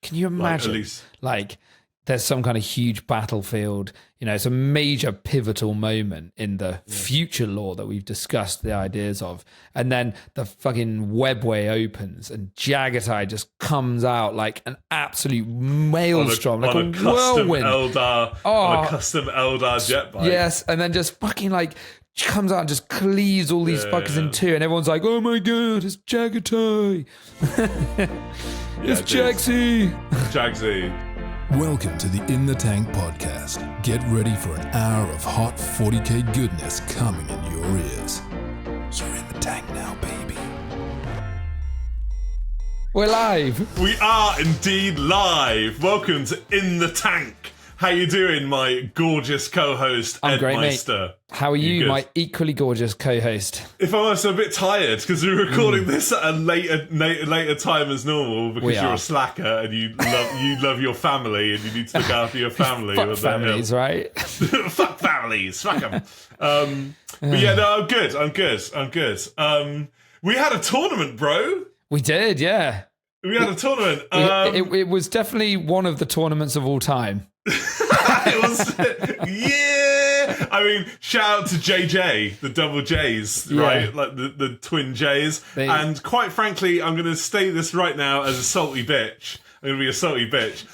Can you imagine? At least. Like, there's some kind of huge battlefield, it's a major pivotal moment in the future lore that we've discussed the ideas of. And then the fucking webway opens and Jagatai just comes out like an absolute maelstrom, like a whirlwind. On a custom Eldar jet bike. Yes, and then just fucking like comes out and just cleaves all these fuckers in two, and everyone's like, oh my god, it's Jagatai. It's Jagsy. Jagsy. Welcome to the In the Tank podcast. Get ready for an hour of hot 40K goodness coming in your ears. You're in the tank now, baby. We're live. We are indeed live. Welcome to In the Tank. How you doing, my gorgeous co-host, I'm Ed great, Meister? Mate. How are you, my equally gorgeous co-host? If I'm honest, I'm a bit tired because we're recording this at a later time as normal because you're a slacker and you love your family and you need to look after your family. Fuck families, right? Fuck families. Fuck them. But yeah, no, I'm good. We had a tournament, bro. We did, yeah. We had a tournament. It was definitely one of the tournaments of all time. It was, yeah. I mean, shout out to JJ, the double J's, right? Like the twin J's. And quite frankly, I'm going to state this right now as a salty bitch. I'm going to be a salty bitch.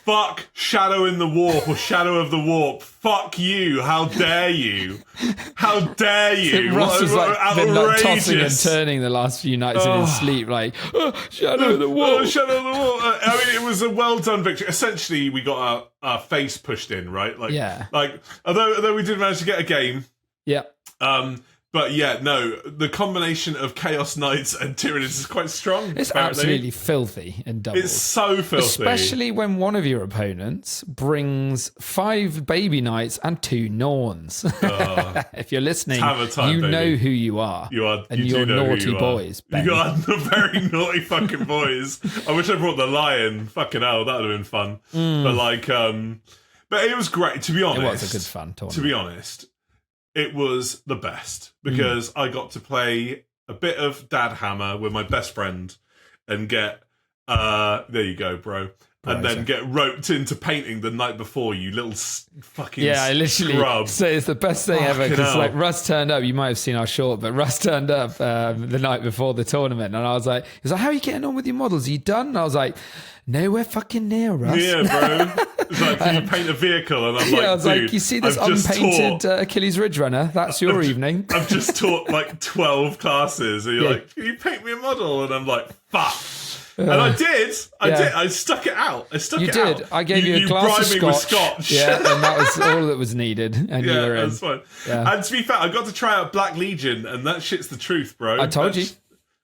Fuck Shadow in the Warp or Shadow of the Warp. Fuck you. How dare you? How dare you? Ross has been tossing and turning the last few nights in his sleep, like, Shadow of the Warp. Shadow of the Warp. I mean, it was a well done victory. Essentially, we got our face pushed in, right? Like, although we did manage to get a game. Yeah. But yeah, no, the combination of Chaos Knights and Tyranids is quite strong. It's absolutely filthy in doubles. It's so filthy. Especially when one of your opponents brings 5 baby knights and 2 Norns. If you're listening, you know who you are. And you're naughty boys. You are the very naughty fucking boys. I wish I brought the lion. Fucking hell, that would have been fun. But it was great, to be honest. It was a good fun tournament. To be honest. It was the best because I got to play a bit of Dad Hammer with my best friend and get, there you go, bro. And then get roped into painting the night before, you little fucking I literally scrub. say it's the best thing ever because like Russ turned up. You might have seen our short, but Russ turned up the night before the tournament, and I was like, he was like, "How are you getting on with your models? Are you done?" And I was like, "Nowhere fucking near, Russ." Yeah, bro. It's like, can you paint a vehicle? And I'm like, I was like, you see this unpainted Achilles Ridge Runner? That's your evening. I've just taught like 12 classes, and you're like, can you paint me a model? And I'm like, fuck. And I did. I stuck it out. You did. I gave you a glass of scotch. Yeah, and that was all that was needed. And you were in. That's fine. Yeah. And to be fair, I got to try out Black Legion, and that shit's the truth, bro. I told you.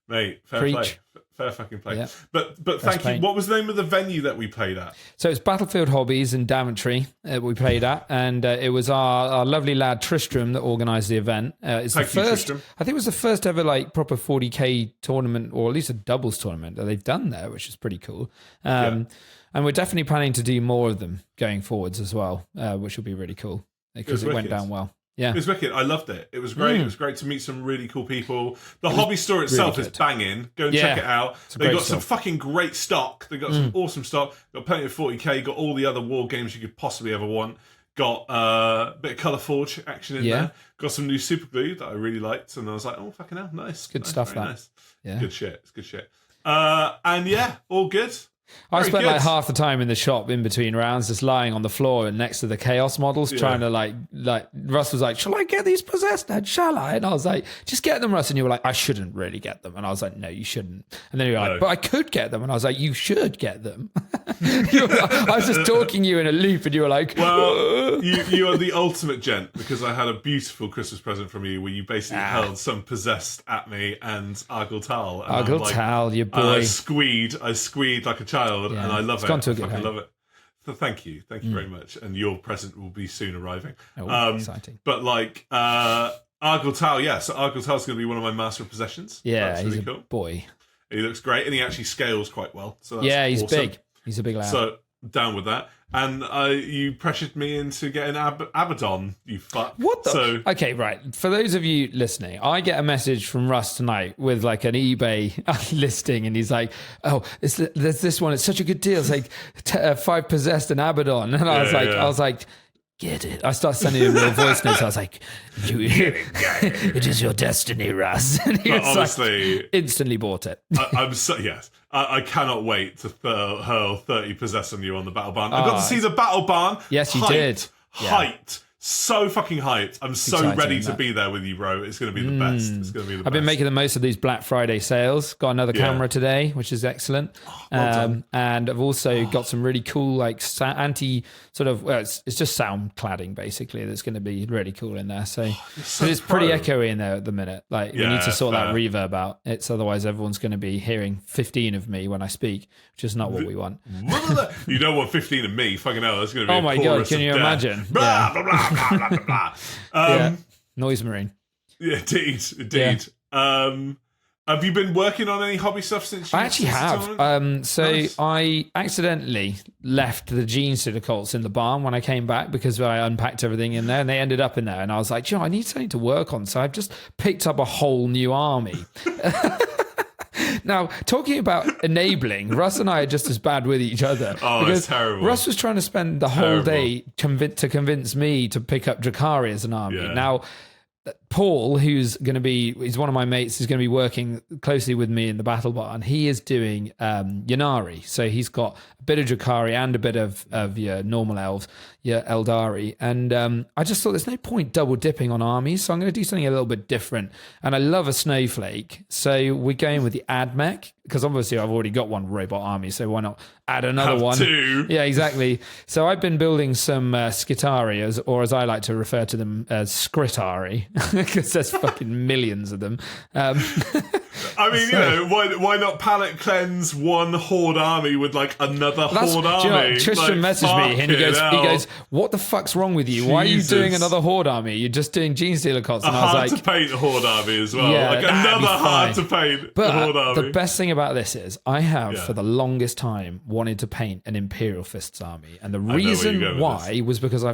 Mate, fair play. Fair fucking play. Yeah. But thank you. What was the name of the venue that we played at? So it's Battlefield Hobbies in Daventry we played at, and it was our lovely lad Tristram that organised the event. It's the first, Tristram. I think it was the first ever like proper 40k tournament, or at least a doubles tournament that they've done there, which is pretty cool. And we're definitely planning to do more of them going forwards as well, which will be really cool because it went down well. Yeah. It was wicked. I loved it. It was great. It was great to meet some really cool people. The hobby store itself is banging. Go and check it out. They got some fucking great stock. They got some awesome stock. Got plenty of 40k. Got all the other war games you could possibly ever want. Got a bit of Colour Forge action in there. Got some new super glue that I really liked. And I was like, oh, fucking hell. Nice. Good stuff, that. Nice. Yeah. Good shit. It's good shit. And yeah, all good. I spent like half the time in the shop in between rounds just lying on the floor and next to the Chaos models trying to like Russ was like, shall I get these possessed, Ned? Shall I? And I was like, just get them, Russ. And you were like, I shouldn't really get them. And I was like, no, you shouldn't. And then you were like, but I could get them. And I was like, you should get them. I was just talking you in a loop and you were like, well, you are the ultimate gent because I had a beautiful Christmas present from you where you basically held some possessed at me and Argyle Tal. Argyle Tal, your boy. I squeed like a child. And I love it. I love it. So thank you very much. And your present will be soon arriving. Exciting. But like Argyle Tal, so Argyle Tal's going to be one of my master of possessions. Yeah, that's he's really cool. Boy. He looks great, and he actually scales quite well. So that's he's awesome. big. He's a big lad. So down with that. And you pressured me into getting Abaddon, you fuck. What the? Okay, right. For those of you listening, I get a message from Russ tonight with like an eBay listing, and he's like, "Oh, there's this one. It's such a good deal. It's like 5 possessed and Abaddon." And I was like, get it. I started sending him little voice notes. I was like, it is your destiny, Russ. And he was honestly, like, instantly bought it. I'm so, yes. I cannot wait to hurl 30 possess on you on the Battle Barn. I got to see the Battle Barn. Yes, you did. Hyped. So fucking hyped. I'm so ready to be there with you, bro. It's going to be the best. It's going to be the best. I've been making the most of these Black Friday sales. Got another camera today, which is excellent. And I've also got some really cool, like, anti sort of, well, it's just sound cladding, basically, that's going to be really cool in there. So it's pretty echoey in there at the minute. Like, we need to sort that reverb out. Otherwise, everyone's going to be hearing 15 of me when I speak, which is not what we want. You don't want 15 of me. Fucking hell, that's going to be oh my God, can you imagine? Blah, blah, blah, blah, blah, blah. Noise Marine. Yeah, indeed. Yeah. Have you been working on any hobby stuff since you I actually have. Nice. I accidentally left the jean colts in the barn when I came back because I unpacked everything in there, and they ended up in there. And I was like, I need something to work on. So I've just picked up a whole new army. Now, talking about enabling, Russ and I are just as bad with each other. Oh, it's terrible. Russ was trying to spend the whole day to convince me to pick up Drakari as an army. Yeah. Now, Paul, he's one of my mates, who's going to be working closely with me in the Battle Barn. He is doing Ynnari. So he's got a bit of Drakari and a bit of your normal elves, your Eldari. And I just thought there's no point double dipping on armies. So I'm going to do something a little bit different. And I love a snowflake. So we're going with the AdMech, because obviously I've already got one robot army. So why not add another one? Two. Yeah, exactly. So I've been building some Skitari, or as I like to refer to them as Skritari, because there's fucking millions of them. I mean, why not palette cleanse one horde army with like another horde army? Do you know, Tristan messaged me and he goes, "What the fuck's wrong with you? Why are you doing another horde army? You're just doing Gene Stealer cots." And I was like, hard to paint horde army as well. Yeah, like another hard to paint horde army. The best thing about this is I have for the longest time wanted to paint an Imperial Fists army, and the reason why was because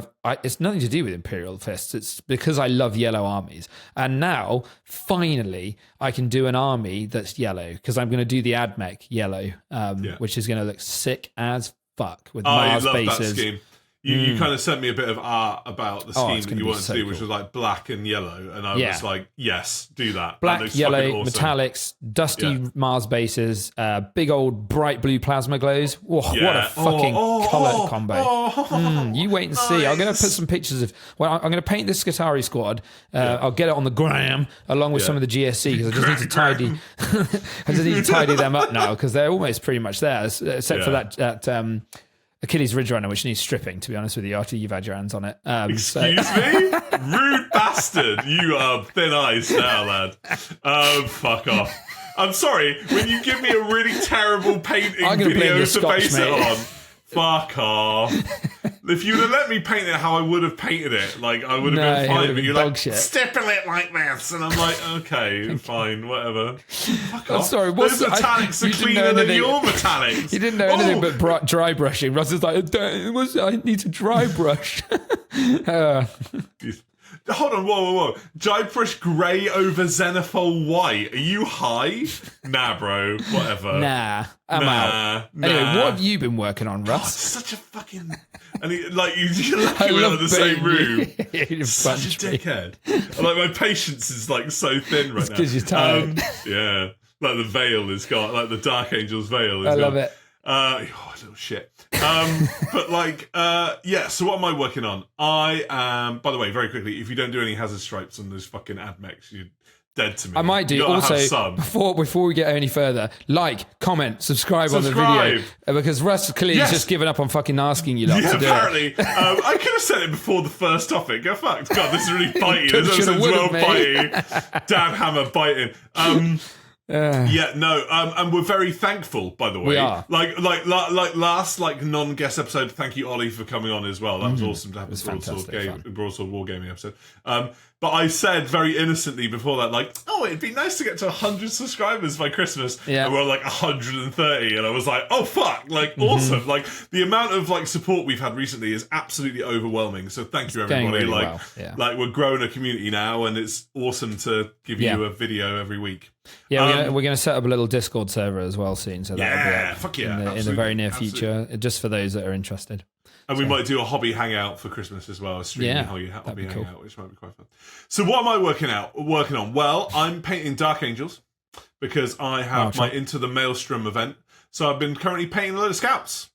it's nothing to do with Imperial Fists. It's because I love yellow armies, and now finally I can do an army that's yellow, because I'm going to do the AdMech yellow, which is going to look sick as fuck with Mars bases. That scheme. You kind of sent me a bit of art about the scheme that you wanted to do, which was like black and yellow, and I was like, yes, do that. Black, yellow, awesome. Metallics, dusty Mars bases, big old bright blue plasma glows. Whoa, what a fucking colour combo. You wait and see. I'm going to put some pictures of... Well, I'm going to paint this Skitari squad. I'll get it on the gram, along with some of the GSC, because I just need to tidy them up now, because they're almost pretty much there, except for that Achilles Ridge Runner, which needs stripping, to be honest with you, after you've had your hands on it. Excuse me? Rude bastard. You are thin ice now, lad. Fuck off. I'm sorry, when you give me a really terrible painting video to base it on, fuck off. If you'd have let me paint it how I would have painted it, like, I would have been fine, but you're like, stipple it like this, and I'm like, okay, fine, whatever. Fuck off. I'm sorry, those metallics are cleaner than your metallics. You didn't know anything but dry brushing. Russ is like, I need to dry brush. Hold on, whoa. Dry brush grey over Xenophil white. Are you high? Nah, bro. Whatever. Nah, I'm out. Anyway, what have you been working on, Russ? God, such a fucking... And you're lucky we're in the same room. Such a dickhead. Like, my patience is like so thin right now. Because you're tired. Yeah. Like the veil is gone. Like the Dark Angel's veil is gone. I love it. Little shit. But like, so what am I working on? I am, by the way, very quickly, if you don't do any hazard stripes on those fucking AdMechs, you're dead to me. I might do. Also, before we get any further, comment, subscribe on the video, because Russ clearly has just given up on fucking asking you lot to do apparently. It. I could have said it before the first topic. Go fucked. God, this is really biting. This episode's well biting. Damn hammer biting. And we're very thankful, by the way. We are. Like last non-guest episode. Thank you, Ollie, for coming on as well. That was awesome to have a Broadsword Wargaming episode. But I said very innocently before that, it'd be nice to get to 100 subscribers by Christmas. Yeah. And we're 130, and I was like, oh fuck, awesome. The amount of support we've had recently is absolutely overwhelming. So thank you, everybody. Really we're growing a community now, and it's awesome to give you a video every week. Yeah, we're going to set up a little Discord server as well soon, so that'll be up in the very near future, just for those that are interested. And we might do a hobby hangout for Christmas as well, a streaming hobby hangout, which might be quite fun. So what am I working on? Well, I'm painting Dark Angels because I have my Into the Maelstrom event. So I've been currently painting a load of scouts.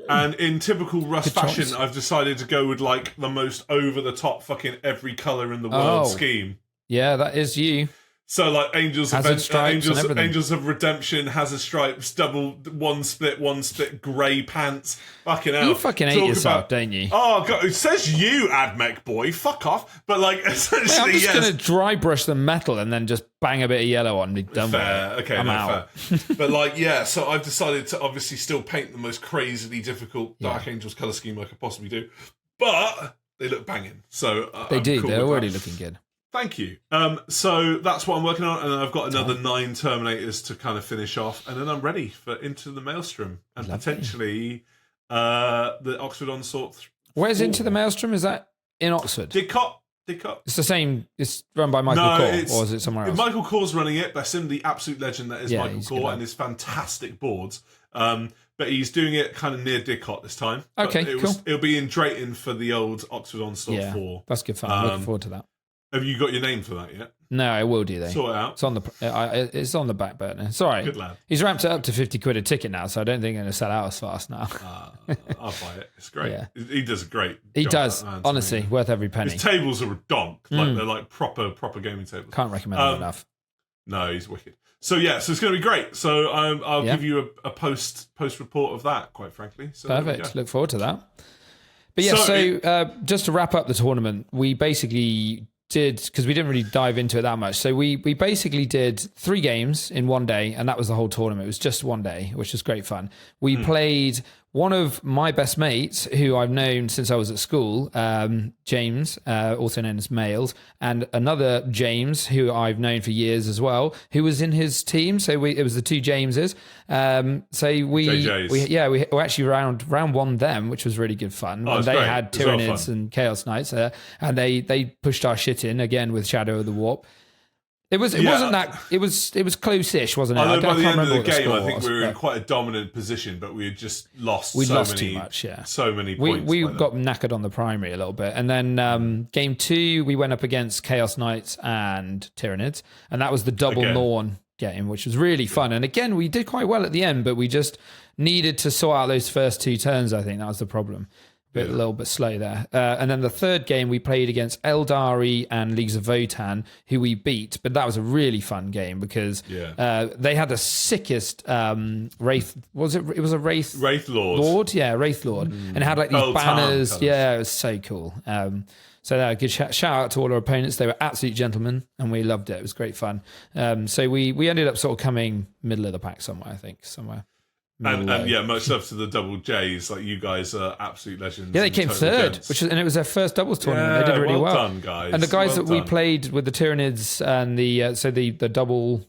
And in typical Russ fashion, I've decided to go with the most over-the-top fucking every colour in the world scheme. Yeah, that is you. So Angels of Redemption, Hazard Stripes, double one split, grey pants. Fucking hell. You fucking hate yourself, don't you? Oh god, it says you, Admech boy. Fuck off. But essentially, I'm just gonna dry brush the metal and then just bang a bit of yellow on and be done with it. Okay, I'm out. Fair. But so I've decided to obviously still paint the most crazily difficult Dark Angels colour scheme I could possibly do. But they look banging. So they do. Cool, they're already looking good. Thank you. So that's what I'm working on, and then I've got another 9 Terminators to kind of finish off, and then I'm ready for Into the Maelstrom and potentially the Oxford Onslaught. Where's Into the Maelstrom? Is that in Oxford? Didcot. It's the same. It's run by Michael Core, or is it somewhere else? Michael Core's running it. That's him, the absolute legend that is Michael Core and his fantastic boards. But he's doing it kind of near Didcot this time. Okay, cool. It'll be in Drayton for the old Oxford Onslaught 4. That's good fun. I'm looking forward to that. Have you got your name for that yet? No, I will do. Sort it out. It's on the back burner. Sorry. Good lad. He's ramped it up to £50 a ticket now, so I don't think I'm going to sell out as fast now. I'll buy it. It's great. Yeah. He does a great job. He does. Honestly, worth every penny. His tables are donk. They're proper gaming tables. Can't recommend them enough. No, he's wicked. So so it's going to be great. So I'll give you a post report of that, quite frankly. So perfect. Look forward to that. But yeah, just to wrap up the tournament, we basically did, because we didn't really dive into it that much, so we basically did 3 games in one day, and that was the whole tournament. It was just one day, which was great fun. We played one of my best mates, who I've known since I was at school, James, also known as Mails, and another James, who I've known for years as well, who was in his team. So it was the 2 Jameses. We actually round one them, which was really good fun. Oh, they had Tyranids and Chaos Knights, and they pushed our shit in again with Shadow of the Warp. It wasn't that. It was close-ish, wasn't it? I know by the end of the game, I think we were in quite a dominant position, but we had just lost. We lost too much. Yeah, so many points. We got knackered on the primary a little bit, and then game 2 we went up against Chaos Knights and Tyranids, and that was the double Norn game, which was really fun. And again, we did quite well at the end, but we just needed to sort out those first 2 turns. I think that was the problem. A little bit slow there. And then the third game we played against Eldari and Leagues of Votan, who we beat. But that was a really fun game because they had the sickest Wraith. It was a Wraith Lord? Yeah, Wraith Lord. And it had these banners. Colours. Yeah, it was so cool. So good shout out to all our opponents. They were absolute gentlemen, and we loved it. It was great fun. So we ended up sort of coming middle of the pack somewhere, I think. And much love to the Double J's. You guys are absolute legends. Yeah, they came third, and it was their first doubles tournament. They did really well. Done, guys. And the guys that we played with the Tyranids and the double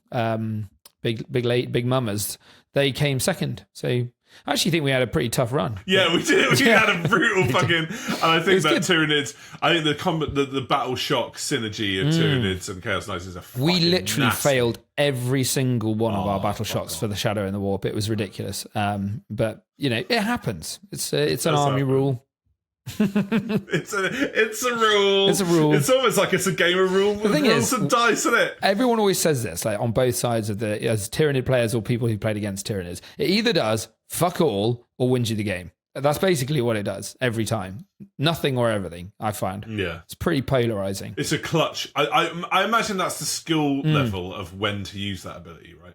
big mummers, they came second. So I actually think we had a pretty tough run. Yeah, we did. We had a brutal fucking. And I think that Tyranids. I think the battle shock synergy of Tyranids and Chaos Knights is a. We literally failed every single one of our battle shocks for the Shadow and the Warp. It was ridiculous. But it happens. It's an army rule. It's a rule. It's a rule. It's almost like it's a game of rules and dice, isn't it? Everyone always says this, on both sides of as Tyranid players or people who played against Tyranids. It either does fuck all or wins you the game. That's basically what it does every time. Nothing or everything, I find. Yeah. It's pretty polarizing. It's a clutch. I imagine that's the skill level of when to use that ability, right?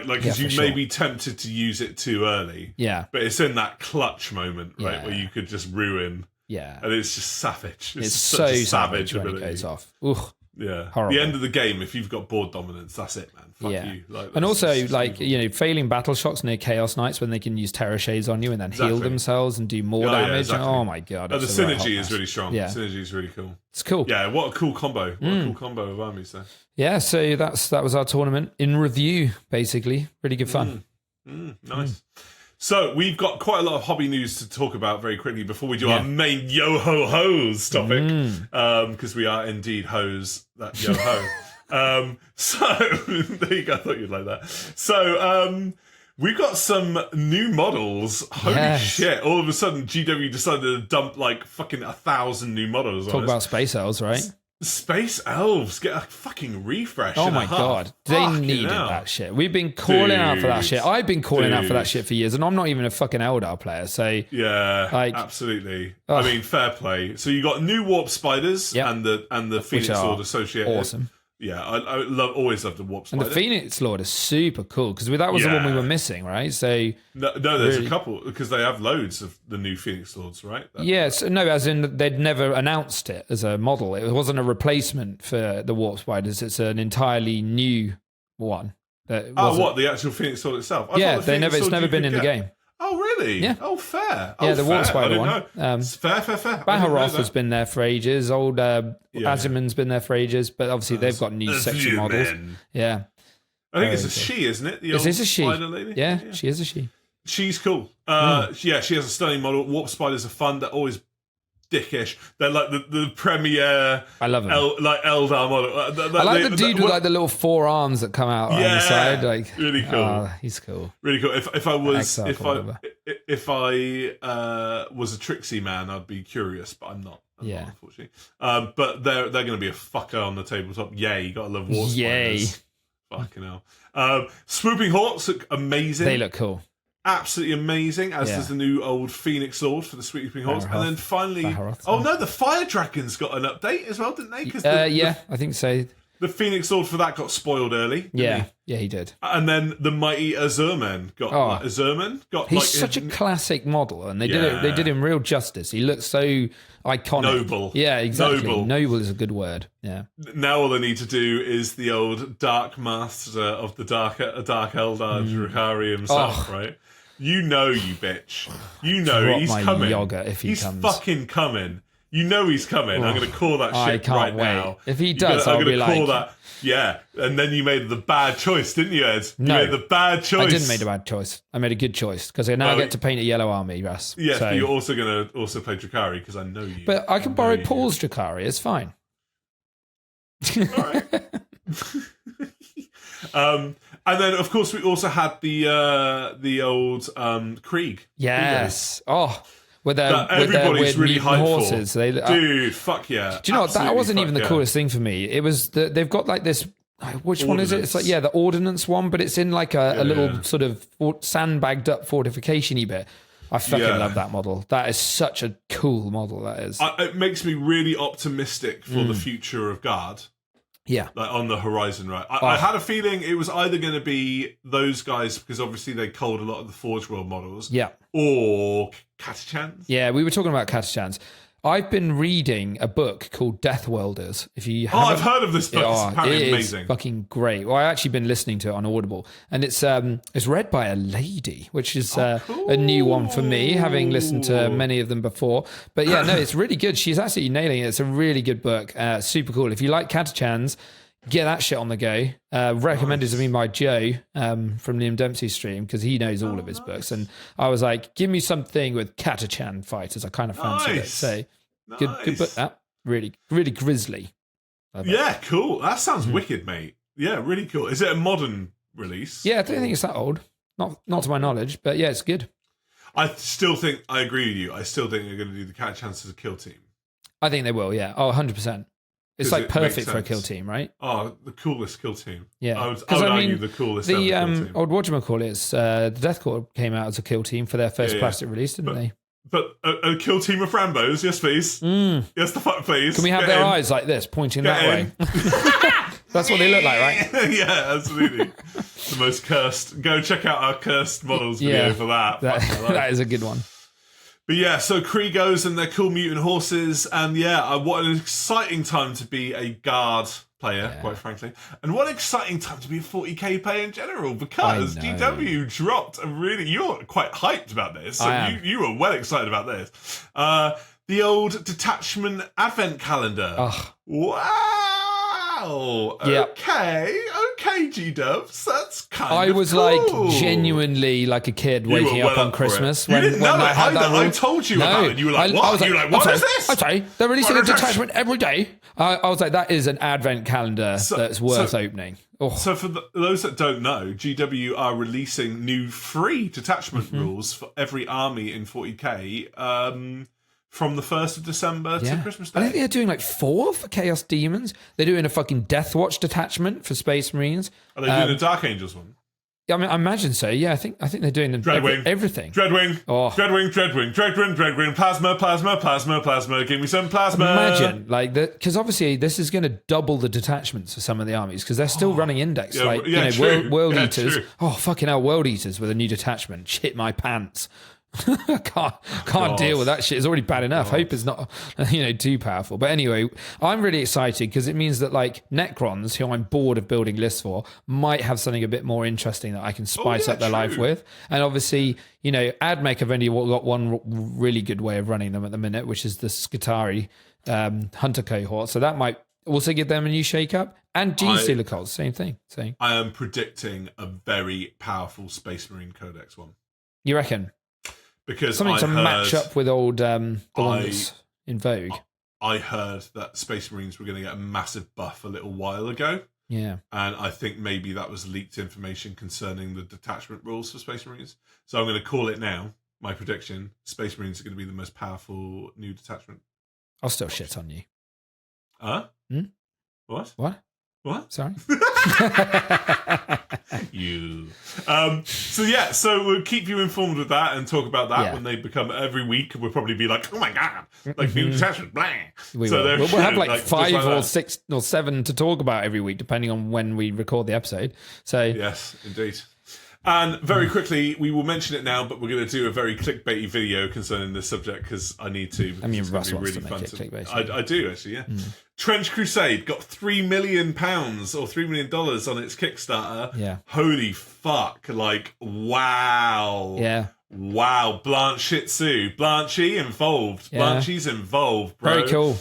Because you may be tempted to use it too early. Yeah. But it's in that clutch moment, right, where you could just ruin. Yeah. And it's just savage. It's so savage when it goes off. Ugh. Yeah. Horrible. The end of the game, if you've got board dominance, that's it, man. Fuck you. And also, failing battle shocks near Chaos Knights when they can use Terror Shades on you and then heal themselves and do more damage. Exactly. Oh my god. The synergy is really strong. Yeah. Synergy is really cool. It's cool. Yeah, what a cool combo. What a cool combo of armies there. Yeah, so that was our tournament in review, basically. Really good fun. Nice. So we've got quite a lot of hobby news to talk about very quickly before we do our main yo-ho-hos topic, because we are indeed hoes that yo-ho. So there you go. I thought you'd like that. So we've got some new models. Holy shit. All of a sudden, GW decided to dump like fucking 1,000 new models. Talk about Space Elves, right? Space Elves get a fucking refresh. Oh my god, they needed that shit. We've been calling out for that shit. I've been calling out for that shit for years, and I'm not even a fucking Eldar player. So absolutely. I mean, fair play. So you got new Warp Spiders and the Phoenix Lord associated. Awesome. Yeah, I always love the Warp Spider. And the Phoenix Lord is super cool because that was the one we were missing, right? So no, there's a couple because they have loads of the new Phoenix Lords, right? Yes, no, as in they'd never announced it as a model. It wasn't a replacement for the Warp Spiders. It's an entirely new one. The actual Phoenix Lord itself? It's never been in the game. Oh, really? Yeah. Oh, fair. The Warp Spider one. Fair. Baharoth has been there for ages. Old Aziman's been there for ages, but obviously they've got new section models. Yeah. I think it's a she, isn't it? Is this a she? Lady? Yeah, she is a she. She's cool. She has a stunning model. Warp Spiders are fun. They're always dickish. They're like the premier. I love them. Eldar model. I like the dude with like the little four arms that come out on the side. Like really cool. He's cool. Really cool. If I was a Trixie man, I'd be curious, but I'm not. Not, unfortunately. But they're going to be a fucker on the tabletop. Yay! You got to love Warp Spiders. Fucking hell. Swooping Hawks look amazing. They look cool. Absolutely amazing, as does the new old Phoenix Lord for the Swooping Hawks. And then finally... the Fire Dragons got an update as well, didn't they? I think so. The Phoenix Lord for that got spoiled early. Yeah, he did. And then the mighty Azurman got... He's such a classic model, and they did him real justice. He looks so iconic. Noble. Yeah, exactly. Noble is a good word. Yeah. Now all they need to do is the old Dark Master of the Dark Eldar, Drukhari himself, right? You know, you bitch. You know he's coming. He's fucking coming. You know he's coming. I'm going to call that shit right now. If he does, I'll be like... I'm going to call that... Yeah, and then you made the bad choice, didn't you, Ed? No. You made the bad choice. I didn't make a bad choice. I made a good choice, because I now get to paint a yellow army, Russ. Yes, but you're also going to also play Drukhari, because I know you. But I can borrow Paul's Drukhari. It's fine. All right. And then, of course, we also had the old Krieg. Yes. With their really hyped horses. Dude, fuck yeah. Do you know what? That wasn't even the coolest thing for me. It was they've got like this... Which one is it? It's like, the Ordnance one, but it's in like a little sort of sandbagged up fortification-y bit. I fucking love that model. That is such a cool model, that is. It makes me really optimistic for the future of Guard. Yeah. Like on the horizon, right? I had a feeling it was either going to be those guys, because obviously they culled a lot of the Forge World models. Yeah. Or Catachans. Yeah, we were talking about Catachans. I've been reading a book called Death Welders. If you haven't, I've heard of this book. It's apparently amazing. It's fucking great. Well, I've actually been listening to it on Audible, and it's read by a lady, which is a new one for me, having listened to many of them before. But yeah, no, it's really good. She's absolutely nailing it. It's a really good book. Super cool. If you like Catachans, get that shit on the go. Recommended to me by Joe from Liam Dempsey's stream, because he knows all of his books. And I was like, give me something with Catachan fighters. I kind of fancied it. So good book, that. Really, really grisly. Yeah, cool. That sounds wicked, mate. Yeah, really cool. Is it a modern release? Yeah, I don't think it's that old. Not to my knowledge, but yeah, it's good. I still think, I agree with you. I still think they're going to do the Catachans as a kill team. I think they will, yeah. 100%. It's like perfect for a kill team, right? Oh, the coolest kill team. Yeah. I would argue the coolest ever kill team. Old whatchamacallit, the Death Corps came out as a kill team for their first plastic release, didn't they? But a kill team of Rambos, yes please. Yes the fuck please. Can we have their eyes like this, pointing that way? That's what they look like, right? Yeah, absolutely. The most cursed. Go check out our cursed models video for that. That is a good one. But yeah, so Kriegos and their cool mutant horses, and yeah, what an exciting time to be a guard player, quite frankly. And what an exciting time to be a 40k player in general, because GW dropped you're quite hyped about this. So you were well excited about this. The old detachment advent calendar. Oh. Wow. Yeah. Okay, G-dubs. That's kind of I was cool. like genuinely like a kid waking up on Christmas when I had that rule. I told you about it. You were like, what? I was you were like, what is this? I'm sorry, they're releasing a detachment every day. I was like, that is an advent calendar that's worth opening. Oh. So for those that don't know, GW are releasing new free detachment rules for every army in 40k from the 1st of December to Christmas Day. I think they're doing like 4 for Chaos Demons. They're doing a fucking Death Watch detachment for Space Marines. Are they doing a Dark Angels one? I mean, I imagine so. Yeah, I think they're doing everything. Dreadwing. Oh. Dreadwing. Plasma. Give me some plasma. Imagine, like, because obviously this is going to double the detachments for some of the armies because they're still running Index. World Eaters. True. Oh, fucking hell, World Eaters with a new detachment. Shit my pants. can't deal with that shit. It's already bad enough. Hope is not too powerful. But anyway, I'm really excited because it means that like Necrons, who I'm bored of building lists for, might have something a bit more interesting that I can spice up their life with. And obviously, AdMech have only got one really good way of running them at the minute, which is the Skitari Hunter cohort. So that might also give them a new shake-up. And Genestealer Cults, same thing. So I am predicting a very powerful Space Marine Codex one. You reckon? Because something to match up with old the ones in vogue. I heard that Space Marines were going to get a massive buff a little while ago. Yeah. And I think maybe that was leaked information concerning the detachment rules for Space Marines. So I'm going to call it now, my prediction. Space Marines are going to be the most powerful new detachment. I'll still shit on you. Huh? What? What? Sorry. You. So we'll keep you informed with that and talk about that when they become every week. We'll probably be like, oh my God, like new detachment, blah. We'll have like 5 or 6 or 7 to talk about every week, depending on when we record the episode. So yes, indeed. And very quickly, we will mention it now, but we're going to do a very clickbaity video concerning this subject because I need to. I mean, Russ wants to make it clickbaity. I do, actually, yeah. Trench Crusade got £3 million or $3 million on its Kickstarter. Yeah. Holy fuck. Like, wow. Yeah. Wow. Blanchy involved. Yeah. Blanchy's involved, bro. Very cool.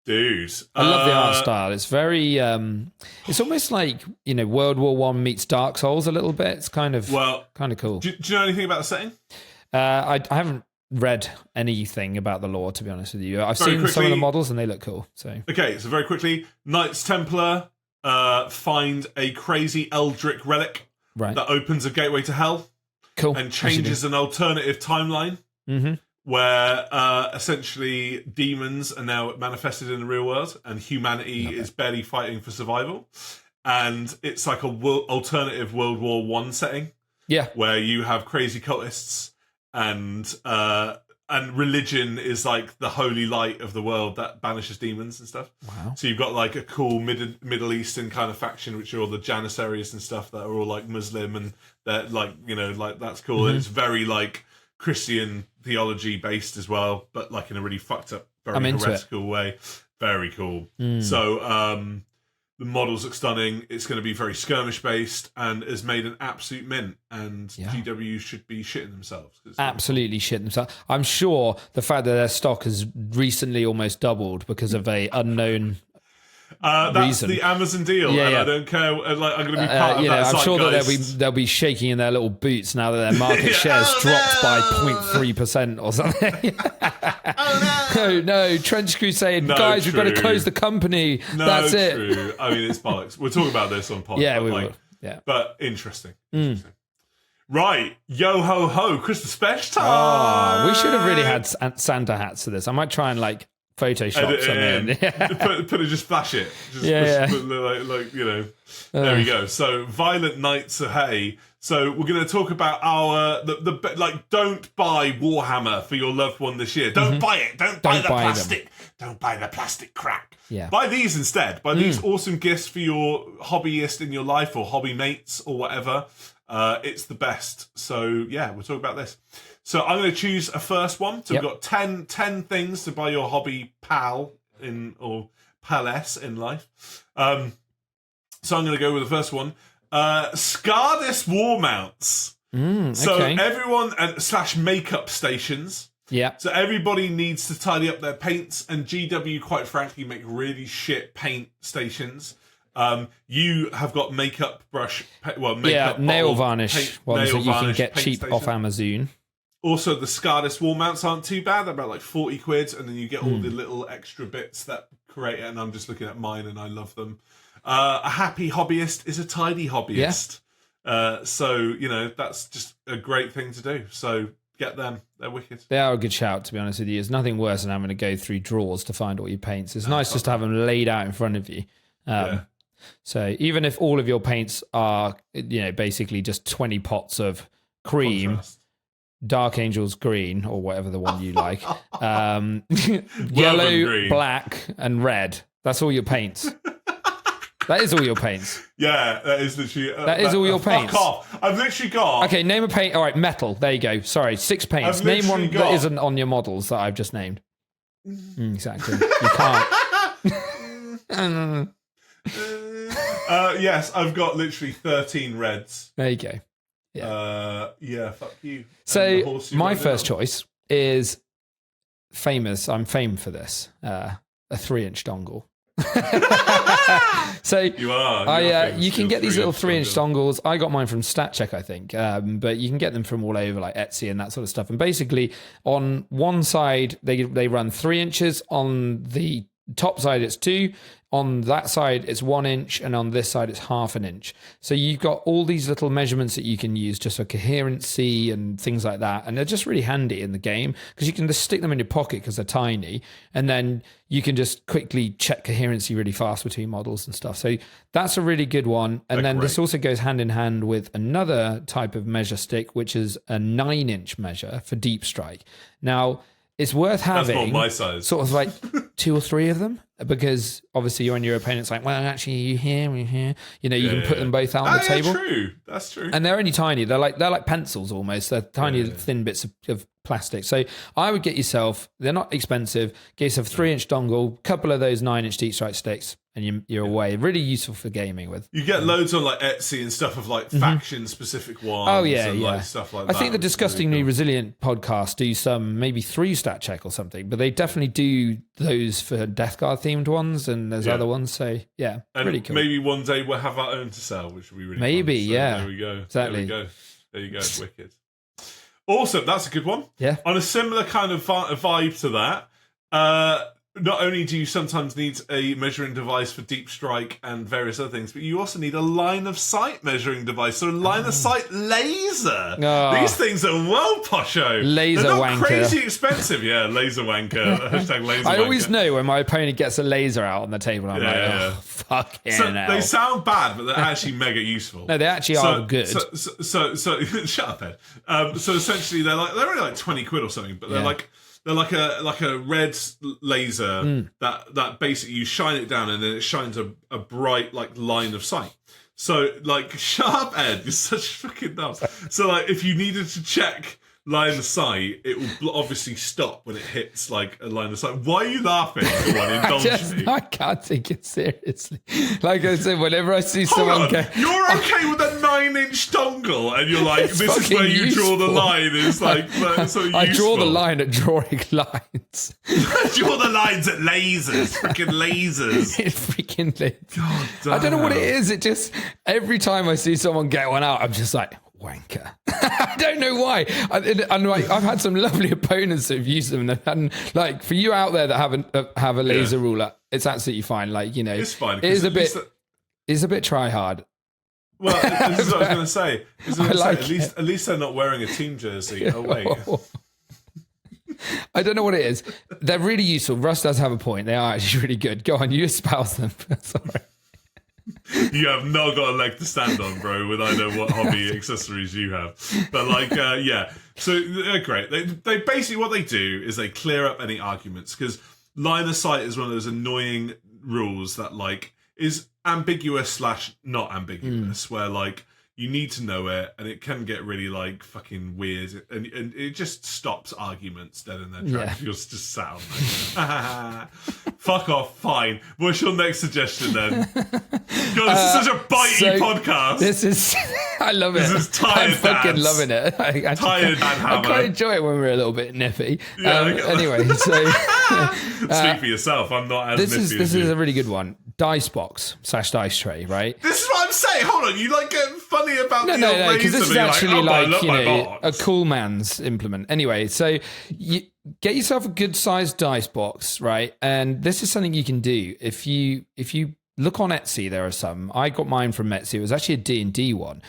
Dude. I love the art style. It's very, it's almost like, World War I meets Dark Souls a little bit. It's kind of cool. Do you know anything about the setting? I haven't read anything about the lore, to be honest with you. I've seen some of the models and they look cool. So very quickly, Knights Templar find a crazy Eldritch relic that opens a gateway to hell. Cool. And changes an alternative timeline. Mm-hmm. Where essentially demons are now manifested in the real world and humanity is barely fighting for survival. And it's like a alternative World War I setting. Yeah. Where you have crazy cultists and religion is like the holy light of the world that banishes demons and stuff. Wow. So you've got like a cool Middle Eastern kind of faction, which are all the Janissaries and stuff that are all like Muslim and they're like, like that's cool. Mm-hmm. And it's very like Christian theology based as well, but like in a really fucked up, very heretical way. Very cool. So the models look stunning. It's going to be very skirmish based and has made an absolute mint. And GW should be shitting themselves. Absolutely shitting themselves. I'm sure the fact that their stock has recently almost doubled because of a unknown that's reason. The Amazon deal, and I don't care. Like, I'm going to be part of that. I'm sure that they'll be shaking in their little boots now that their market shares dropped by 0.3% or something. No, Trench Crusade, guys, we've got to close the company. That's it. True. I mean, it's bollocks. We'll talk about this on podcast. Yeah, we will. Yeah, but interesting. Right, yo ho ho, Christmas special time. Oh, we should have really had Santa hats for this. I might try and Photoshop something. Put it, just flash it. There we go. So, Violent Nights of Hay. So, we're going to talk about our don't buy Warhammer for your loved one this year. Don't buy it. Don't buy the plastic. Don't buy the plastic crap. Yeah. Buy these instead. Buy these awesome gifts for your hobbyist in your life or hobby mates or whatever. It's the best. So yeah, we'll talk about this. So I'm going to choose a first one. So we've got 10 things to buy your hobby pal or palace in life. So I'm going to go with the first one. Skadis wall mounts. So everyone / makeup stations. Yeah. So everybody needs to tidy up their paints, and GW, quite frankly, make really shit paint stations. You have got makeup nail varnish ones that you can get cheap off Amazon. Also, the Skadis wall mounts aren't too bad. They're about like 40 quid, and then you get all the little extra bits that create it. And I'm just looking at mine, and I love them. A happy hobbyist is a tidy hobbyist. Yeah. So that's just a great thing to do. So get them; they're wicked. They are a good shout, to be honest with you. There's nothing worse than having to go through drawers to find all your paints. It's nice just to have them laid out in front of you. So even if all of your paints are, basically just 20 pots of cream, contrast. Dark Angel's green, or whatever the one you like, yellow, black, and red. That's all your paints. That is all your paints. Yeah, that is literally... that is all your paints. Fuck off. I've literally got... Okay, name a paint. All right, metal. There you go. Sorry, 6 paints. Name one that isn't on your models that I've just named. Exactly. You can't. Yes, I've got literally 13 reds. There you go. Yeah, fuck you. So my first choice is famous. I'm famed for this. A 3-inch dongle. So you can get these little 3-inch dongles. I got mine from StatCheck, I think, but you can get them from all over, like Etsy and that sort of stuff. And basically, on one side they run 3 inches. On the top side, it's 2. On that side, it's 1 inch, and on this side, it's 1/2 inch. So you've got all these little measurements that you can use just for coherency and things like that, and they're just really handy in the game because you can just stick them in your pocket because they're tiny, and then you can just quickly check coherency really fast between models and stuff. So that's a really good one. And then this also goes hand in hand with another type of measure stick, which is a 9-inch measure for deep strike. Now, it's worth having that's not my size. Sort of like 2 or 3 of them, because obviously you're on your opponent's like, well, actually, you here, we here. You can put them both out on the table. That's true. And they're only tiny. They're like pencils almost. They're tiny, thin bits of plastic. So I would get yourself, they're not expensive, get yourself a 3-inch dongle, couple of those 9-inch deep strike sticks, and you're away. Really useful for gaming with. You get loads on like Etsy and stuff of like faction specific ones. Oh yeah, and, yeah. Like, stuff like that. I think the Disgustingly Resilient podcast do some maybe 3 StatCheck or something, but they definitely do those for Death Guard themed ones, and there's other ones. So yeah, and really cool. Maybe one day we'll have our own to sell, which would be really maybe fun. So yeah. There we go. Exactly. There you go. Wicked. Awesome. That's a good one. Yeah. On a similar kind of vibe to that, not only do you sometimes need a measuring device for deep strike and various other things, but you also need a line of sight measuring device. So a line of sight laser. Oh. These things are well posho. Laser They're not wanker. Crazy expensive. Yeah, laser wanker. Hashtag laser I wanker. always know when my opponent gets a laser out on the table. I'm fucking hell. They sound bad, but they're actually mega useful. No, they actually are good. So shut up, Ed. So essentially, they're only like 20 quid or something, but they're like a red laser that basically you shine it down and then it shines a bright like line of sight. So like, shut up, Ed. You're such fucking dumb. So like, if you needed to check line of sight, it will obviously stop when it hits like a line of sight. Why are you laughing? I can't take it seriously. Like I said, whenever I see someone go, you're okay with a 9-inch dongle, and you're like, this is where you draw the line. It's like I draw the line at drawing lines. Draw the lines at lasers, freaking lasers. It's freaking lasers. God damn. I don't know what it is. It just every time I see someone get one out, I'm just like, wanker. I don't know why. I've had some lovely opponents that have used them, and like for you out there that have a laser ruler, it's absolutely fine. Like it's fine. It is a bit. It's a bit try hard. Well, this is what I was going to say. At least they're not wearing a team jersey. Oh wait. I don't know what it is. They're really useful. Russ does have a point. They are actually really good. Go on, you espouse them. Sorry. You have not got a leg to stand on, bro, with I know what hobby accessories you have. But like, yeah. So they're great. They basically, what they do is they clear up any arguments, because line of sight is one of those annoying rules that like is ambiguous / not ambiguous, where like you need to know it, and it can get really like fucking weird, and it just stops arguments dead in their tracks. You're just sat on there. Fuck off, fine. What's your next suggestion then? God, this is such a bitey podcast. This is, I love it. This is tired. I'm fucking loving it. Tired Dan Hammer. I quite enjoy it when we're a little bit nippy. Anyway, so speak for yourself. I'm not as nippy as you. This is a really good one. Dice box / dice tray, right? This is what I'm saying. Hold on, you like getting funny about the no, because this is actually like a cool man's implement. Anyway, so you get yourself a good sized dice box, right? And this is something you can do if you look on Etsy. There are some. I got mine from Etsy. It was actually a D&D one.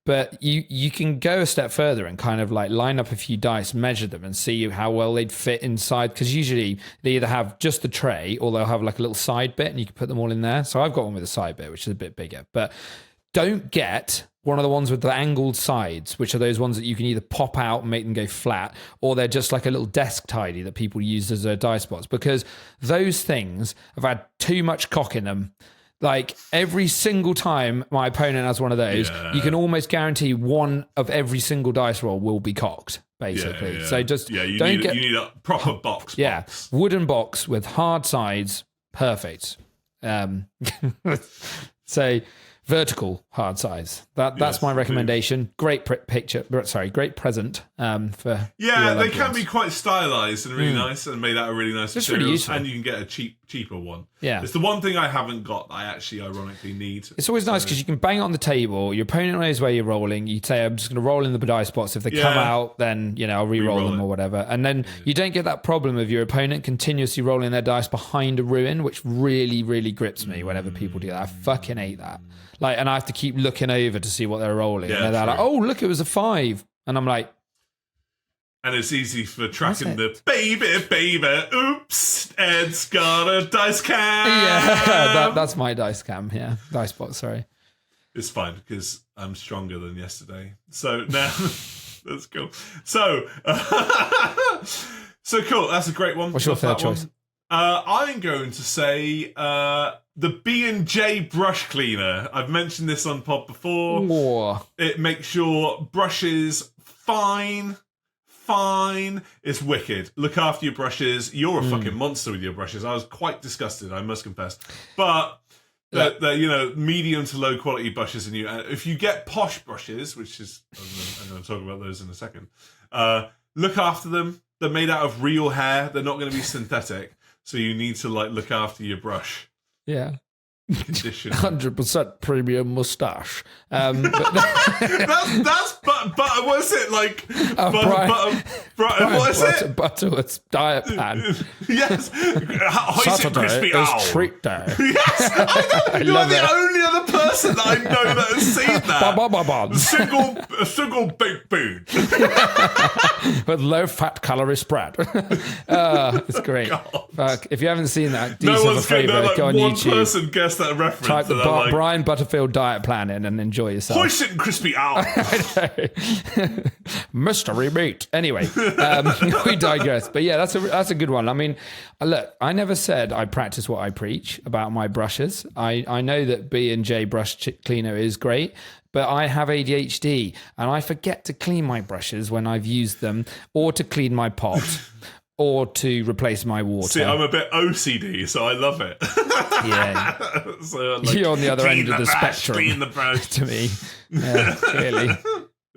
But you can go a step further and kind of like line up a few dice, measure them, and see how well they'd fit inside. Because usually they either have just the tray or they'll have like a little side bit and you can put them all in there. So I've got one with a side bit, which is a bit bigger. But don't get one of the ones with the angled sides, which are those ones that you can either pop out and make them go flat, or they're just like a little desk tidy that people use as a dice box. Because those things have had too much cock in them. Like every single time my opponent has one of those, you can almost guarantee one of every single dice roll will be cocked, basically. So just you don't need a proper box. Yeah, wooden box with hard sides, perfect. So vertical hard size. That's my recommendation. Please. Great great present for. Yeah, they can be quite stylized and really nice, and made out of really nice materials. Really useful. And you can get a cheaper one. Yeah, it's the one thing I haven't got that I actually ironically need. It's always nice because you can bang it on the table. Your opponent knows where you're rolling. You say, "I'm just going to roll in the dice box. If they come out, then I'll re-roll them or whatever." And then you don't get that problem of your opponent continuously rolling their dice behind a ruin, which really, really grips me whenever people do that. I fucking hate that. Like, and I have to keep looking over to see what they're rolling. And they're like, "Oh, look, it was a 5." And I'm like... And it's easy for tracking the baby, oops, Ed's got a dice cam. Yeah, that's my dice cam, dice box, sorry. It's fine, because I'm stronger than yesterday. So now, that's cool. So cool, that's a great one. What's your third choice? I'm going to say... the B&J Brush Cleaner. I've mentioned this on pod before. Whoa. It makes your brushes fine. It's wicked. Look after your brushes. You're a fucking monster with your brushes. I was quite disgusted, I must confess. But the medium to low quality brushes in you. If you get posh brushes, which is I'm going to talk about those in a second. Look after them. They're made out of real hair. They're not going to be synthetic. So you need to look after your brush. Yeah. Condition. 100% premium moustache. That's butter. What is it like? What is it? Butterworth's diet pan. Yes. Saturday crispy is treat day. Yes. You're the only other person that I know that has seen that. A single baked food with low fat calorie spread. It's great. Fuck. If you haven't seen that, do yourself a favour. Go on YouTube. One person guessed that reference. Type the Brian Butterfield diet plan in and enjoy yourself. Hoist it and crispy owl. Mystery meat. Anyway, we digress. But yeah, that's a good one. I mean, look, I never said I practice what I preach about my brushes. I know that B&J Brush Cleaner is great, but I have ADHD and I forget to clean my brushes when I've used them, or to clean my pot. Or to replace my water. See, I'm a bit OCD, so I love it. Yeah. So, you're on the other end of the spectrum. Clean the brush. To me. Yeah, clearly.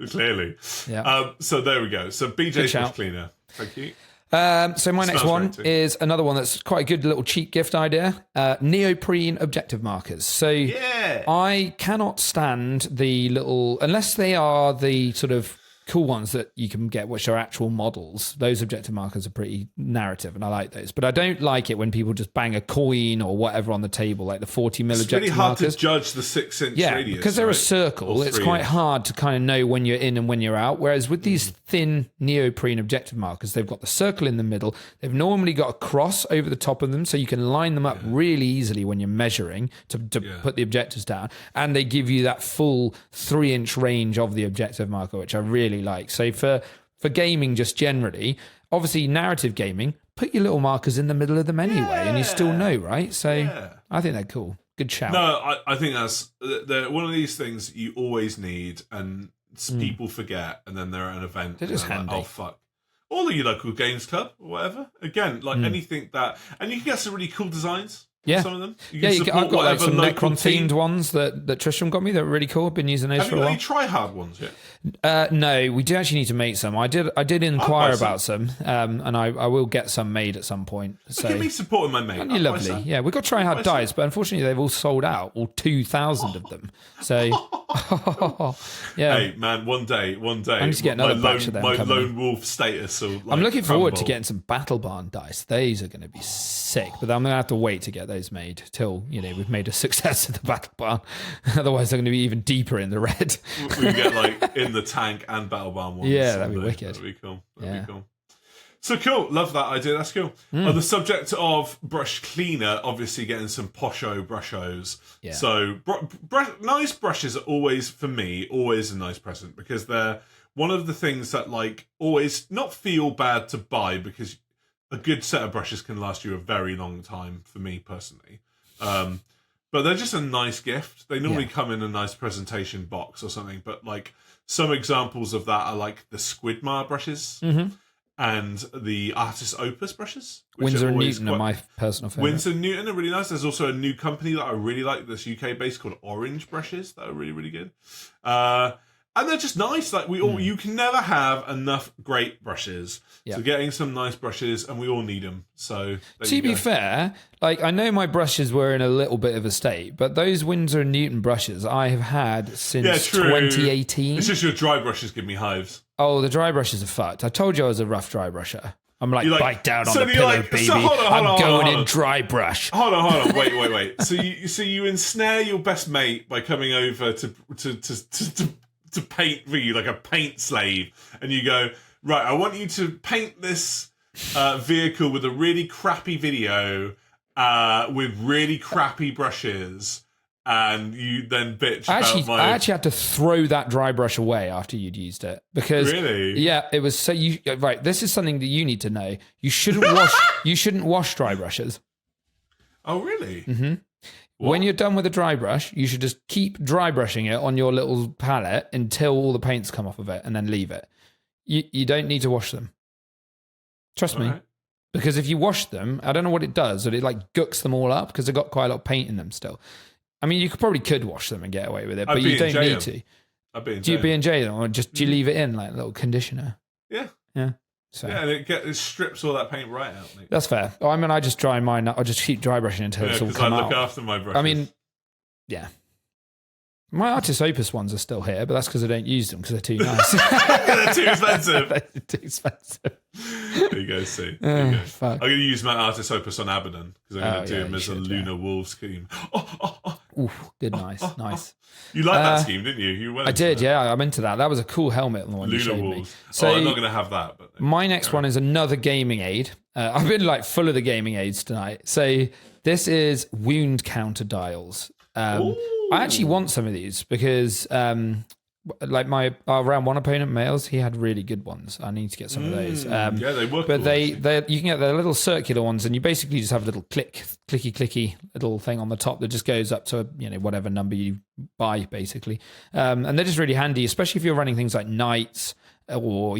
Clearly. Yeah. So there we go. So B&J Brush Cleaner. Thank you. So my next one is another one that's quite a good little cheap gift idea. Neoprene objective markers. So I cannot stand the little... Unless they are the sort of cool ones that you can get, which are actual models. Those objective markers are pretty narrative, and I like those. But I don't like it when people just bang a coin or whatever on the table, like the 40 mil objective markers. It's really hard to judge the 6-inch radius. Because they're a circle, it's quite hard to kind of know when you're in and when you're out. Whereas with these thin neoprene objective markers, they've got the circle in the middle. They've normally got a cross over the top of them, so you can line them up really easily when you're measuring to put the objectives down. And they give you that full 3-inch range of the objective marker, which I really like. So for gaming just generally, obviously narrative gaming, put your little markers in the middle of them anyway, and you still know, right? So I think they're cool. Good shout. No, I think that's one of these things you always need, and people forget, and then they're at an event. They're just handy. Like, oh, fuck. Or your local games club or whatever. Again, like anything that... And you can get some really cool designs. Yeah. Some of them. I've got like some Necron-themed ones that Tristram got me that are really cool. I've been using those for a while. Have you got any try-hard ones yet? No, we do actually need to make some. I did inquire about some, and I will get some made at some point. So give me support with my mate. You're lovely. Yeah, we've got try-hard dice, but unfortunately they've all sold out, all 2,000 of them. So, yeah. Hey, man, one day. I need to get another batch of them. My lone wolf status will I'm looking forward to getting some Battle Barn dice. These are going to be sick, but I'm going to have to wait to get those made till we've made a success of the Battle Barn. Otherwise they're going to be even deeper in the red. We can get like in the tank and Battle Barn ones. Yeah, that'd be wicked. That'd be cool. That'd be cool. So cool, love that idea. That's cool. On the subject of brush cleaner, obviously getting some posho brushos. Yeah. So nice brushes are always, for me, always a nice present, because they're one of the things that like always not feel bad to buy, because a good set of brushes can last you a very long time, for me personally. But they're just a nice gift. They normally come in a nice presentation box or something. But like some examples of that are like the Squidmar brushes and the Artis Opus brushes. Windsor and Newton are my personal favourite. Windsor and Newton are really nice. There's also a new company that I really like that's UK based called Orange Brushes that are really, really good. And they're just nice. Like you can never have enough great brushes. Yeah. So getting some nice brushes, and we all need them. So to be fair, like I know my brushes were in a little bit of a state, but those Windsor and Newton brushes I have had since 2018. It's just your dry brushes give me hives. Oh, the dry brushes are fucked. I told you I was a rough dry brusher. I'm like bite down on the pillow, baby. So I'm going in dry brush. Hold on. Wait. So you ensnare your best mate by coming over to paint for you like a paint slave, and you go, right, I want you to paint this vehicle with a really crappy video with really crappy brushes, and you then bitch I actually had to throw that dry brush away after you'd used it, because it was so this is something that you need to know. You shouldn't wash dry brushes. Oh really? Mm-hmm. When you're done with a dry brush, you should just keep dry brushing it on your little palette until all the paint's come off of it, and then leave it. You don't need to wash them. Trust me. Because if you wash them, I don't know what it does, but it like gooks them all up, because they've got quite a lot of paint in them still. I mean, you could wash them and get away with it, but you don't need to. Do you B&J them, or do you leave it in like a little conditioner? Yeah. Yeah. So. Yeah, and it strips all that paint right out, mate. That's fair. I mean, I just dry mine. I just keep dry brushing until it's all come out. I look after my brushes. I mean, yeah. My Artis Opus ones are still here, but that's because I don't use them, because they're too nice. They're too expensive. They're too expensive. There you go, see. There you go. Fuck. I'm going to use my Artis Opus on Abaddon, because I'm going to do him as a lunar wolf scheme. Ooh, good, nice. You liked that scheme, didn't you? I did, yeah. I'm into that. That was a cool helmet, the one you showed me. So I'm not going to have that. But my next one is another gaming aid. I've been like full of the gaming aids tonight. So this is wound counter dials. I actually want some of these, because like my round one opponent males, he had really good ones. I need to get some of those. Yeah, they work. But you can get the little circular ones, and you basically just have a little clicky little thing on the top that just goes up to whatever number you buy, basically. And they're just really handy, especially if you're running things like knights or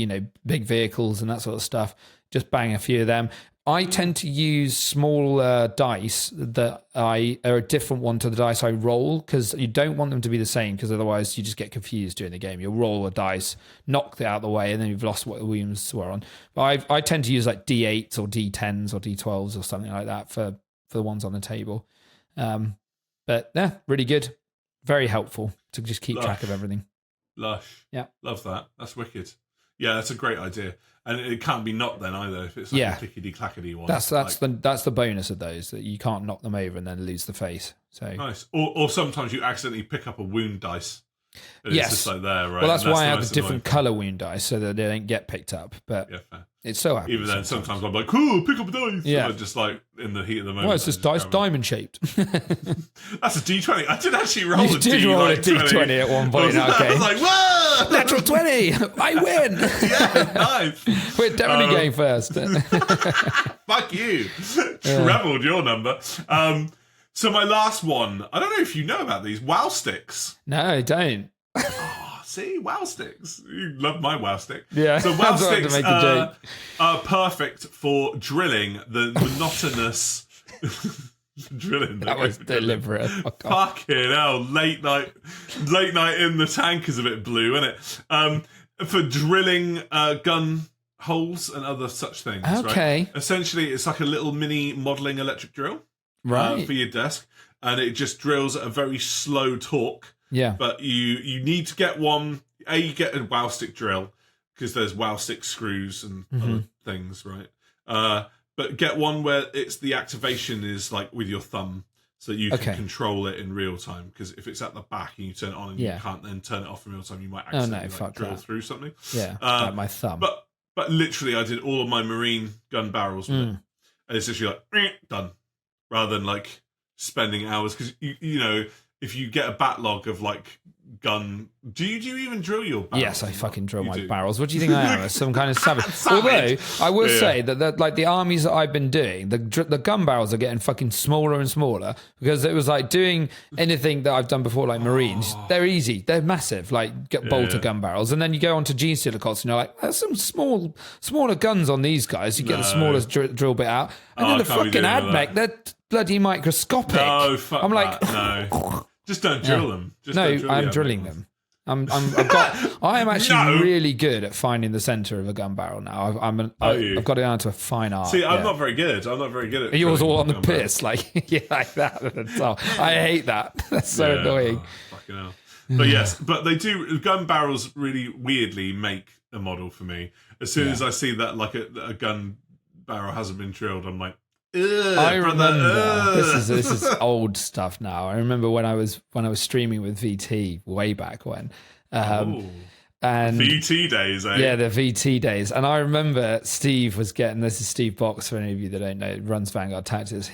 big vehicles and that sort of stuff. Just bang a few of them. I tend to use small dice that are a different one to the dice I roll, because you don't want them to be the same, because otherwise you just get confused during the game. You'll roll a dice, knock it out of the way, and then you've lost what the wounds were on. But I tend to use like D8s or D10s or D12s or something like that for the ones on the table. But yeah, really good. Very helpful to just keep track of everything. Lush. Yeah. Love that. That's wicked. Yeah, that's a great idea. And it can't be knocked then either, if it's like a clickety-clackety one. That's the bonus of those, that you can't knock them over and then lose the face. So nice. Or sometimes you accidentally pick up a wound dice. It's just like there, right? Well, that's why I have the different colour wound dice, so that they don't get picked up. But fair. It's so happy. Even then, sometimes I'm like, cool, pick up a dice. Yeah. And just like in the heat of the moment. Why is this dice diamond shaped? That's a D20. I did actually roll you a D20. You did roll a D20 at one point. I was like, whoa! Natural 20! I win! Yeah, nice. We're definitely going first. Fuck you. Trebled your number. So my last one, I don't know if you know about these Wowsticks. No, I don't. See, Wowsticks. You love my Wowstick. Yeah. So Wowsticks are perfect for drilling the monotonous drilling. That was deliberate. Fucking hell, late night in the tank is a bit blue, isn't it? For drilling gun holes and other such things. Okay. Right? Essentially, it's like a little mini modelling electric drill. Right. For your desk, and it just drills at a very slow torque. Yeah. But you need to get one. You get a Wowstick drill because there's Wowstick screws and other things, right? But get one where it's the activation is like with your thumb, so that you can control it in real time. Because if it's at the back and you turn it on and you can't then turn it off in real time, you might accidentally drill through something. Yeah, like my thumb. But literally, I did all of my marine gun barrels with it, and it's literally like done, rather than like spending hours because you know. If you get a backlog of like gun, do you even drill your barrels? Yes, I fucking drill my barrels. What do you think I am? Some kind of savage. Although I will say that like the armies that I've been doing, the gun barrels are getting fucking smaller and smaller because it was like doing anything that I've done before, like Marines. They're easy, they're massive, like bolter gun barrels, and then you go onto Gene Silicots and you're like, there's some smaller guns on these guys. You get the smallest drill bit out, and then the fucking AdMech, they're bloody microscopic. No, fuck I'm like, no. Just don't drill them. I'm drilling them. I am actually really good at finding the center of a gun barrel now. I've got it down to a fine art. See, I'm not very good. I'm not very good at. Yours all on the piss, like like that. I hate that. That's so annoying. Fucking hell. But yes, but they do. Gun barrels really weirdly make a model for me. As soon as I see that, like a gun barrel hasn't been drilled, I'm like. I remember this is old stuff now. I remember when I was streaming with VT way back when. And VT days, eh? Yeah, the VT days. And I remember Steve was getting, this is Steve Box, for any of you that don't know, runs Vanguard Tactics.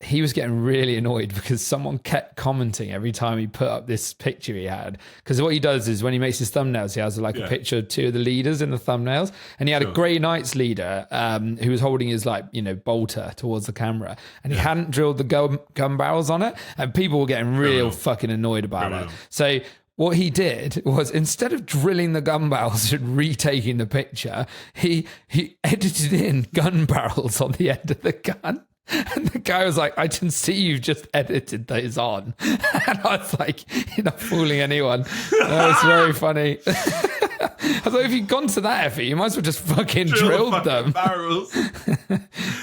He was getting really annoyed because someone kept commenting every time he put up this picture he had. Because what he does is when he makes his thumbnails, he has like a picture of two of the leaders in the thumbnails. And he had a Grey Knights leader who was holding his bolter towards the camera. And he hadn't drilled the gun barrels on it. And people were getting real fucking annoyed about it. So what he did was, instead of drilling the gun barrels and retaking the picture, he edited in gun barrels on the end of the gun. And the guy was like, I can see you've just edited those on. And I was like, you're not fooling anyone. That was very funny. I was like, if you'd gone to that effort, you might as well just fucking drilled them. Barrels.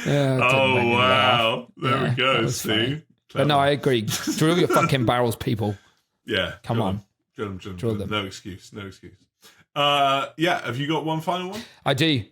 Wow. There we go. See? But no, I agree. Drill your fucking barrels, people. Yeah. Come on. Drill them. No excuse. Have you got one final one? I do.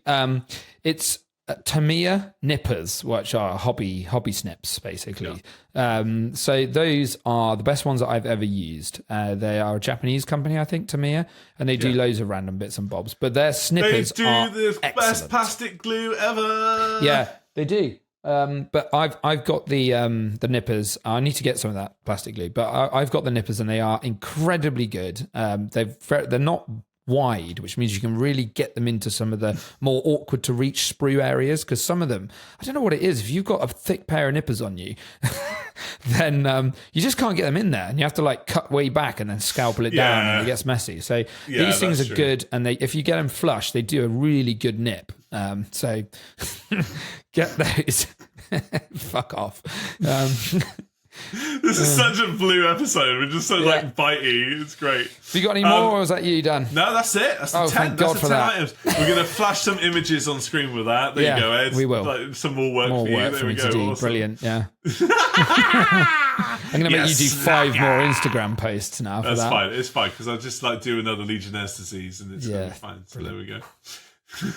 It's Tamiya nippers, which are hobby snips, basically. So those are the best ones that I've ever used. They are a Japanese company, I think, Tamiya, and they do loads of random bits and bobs. But their snippers are They do the best plastic glue ever. Yeah, they do. But I've got the nippers. I need to get some of that plastic glue, but I've got the nippers, and they are incredibly good. They're not wide, which means you can really get them into some of the more awkward to reach sprue areas, because some of them, I don't know what it is, if you've got a thick pair of nippers on you then you just can't get them in there, and you have to like cut way back and then scalpel it down, and it gets messy. So these things are good, and if you get them flush, they do a really good nip. So get those. Fuck off. This is such a blue episode. We're just so like bitey. It's great. Have you got any more, or is that you done? No, that's it. That's the 10. Thank God that's the for 10 that. items. We're going to flash some images on screen with that. There you go, Ed. We will. Like, some more work More for you. work There for we me go. to do. Awesome. Brilliant. Yeah. I'm going to make you do 5 more Instagram posts now. For That's that. fine. It's fine, because I'll just like do another Legionnaire's disease, and it's going to be fine. So there we go. You're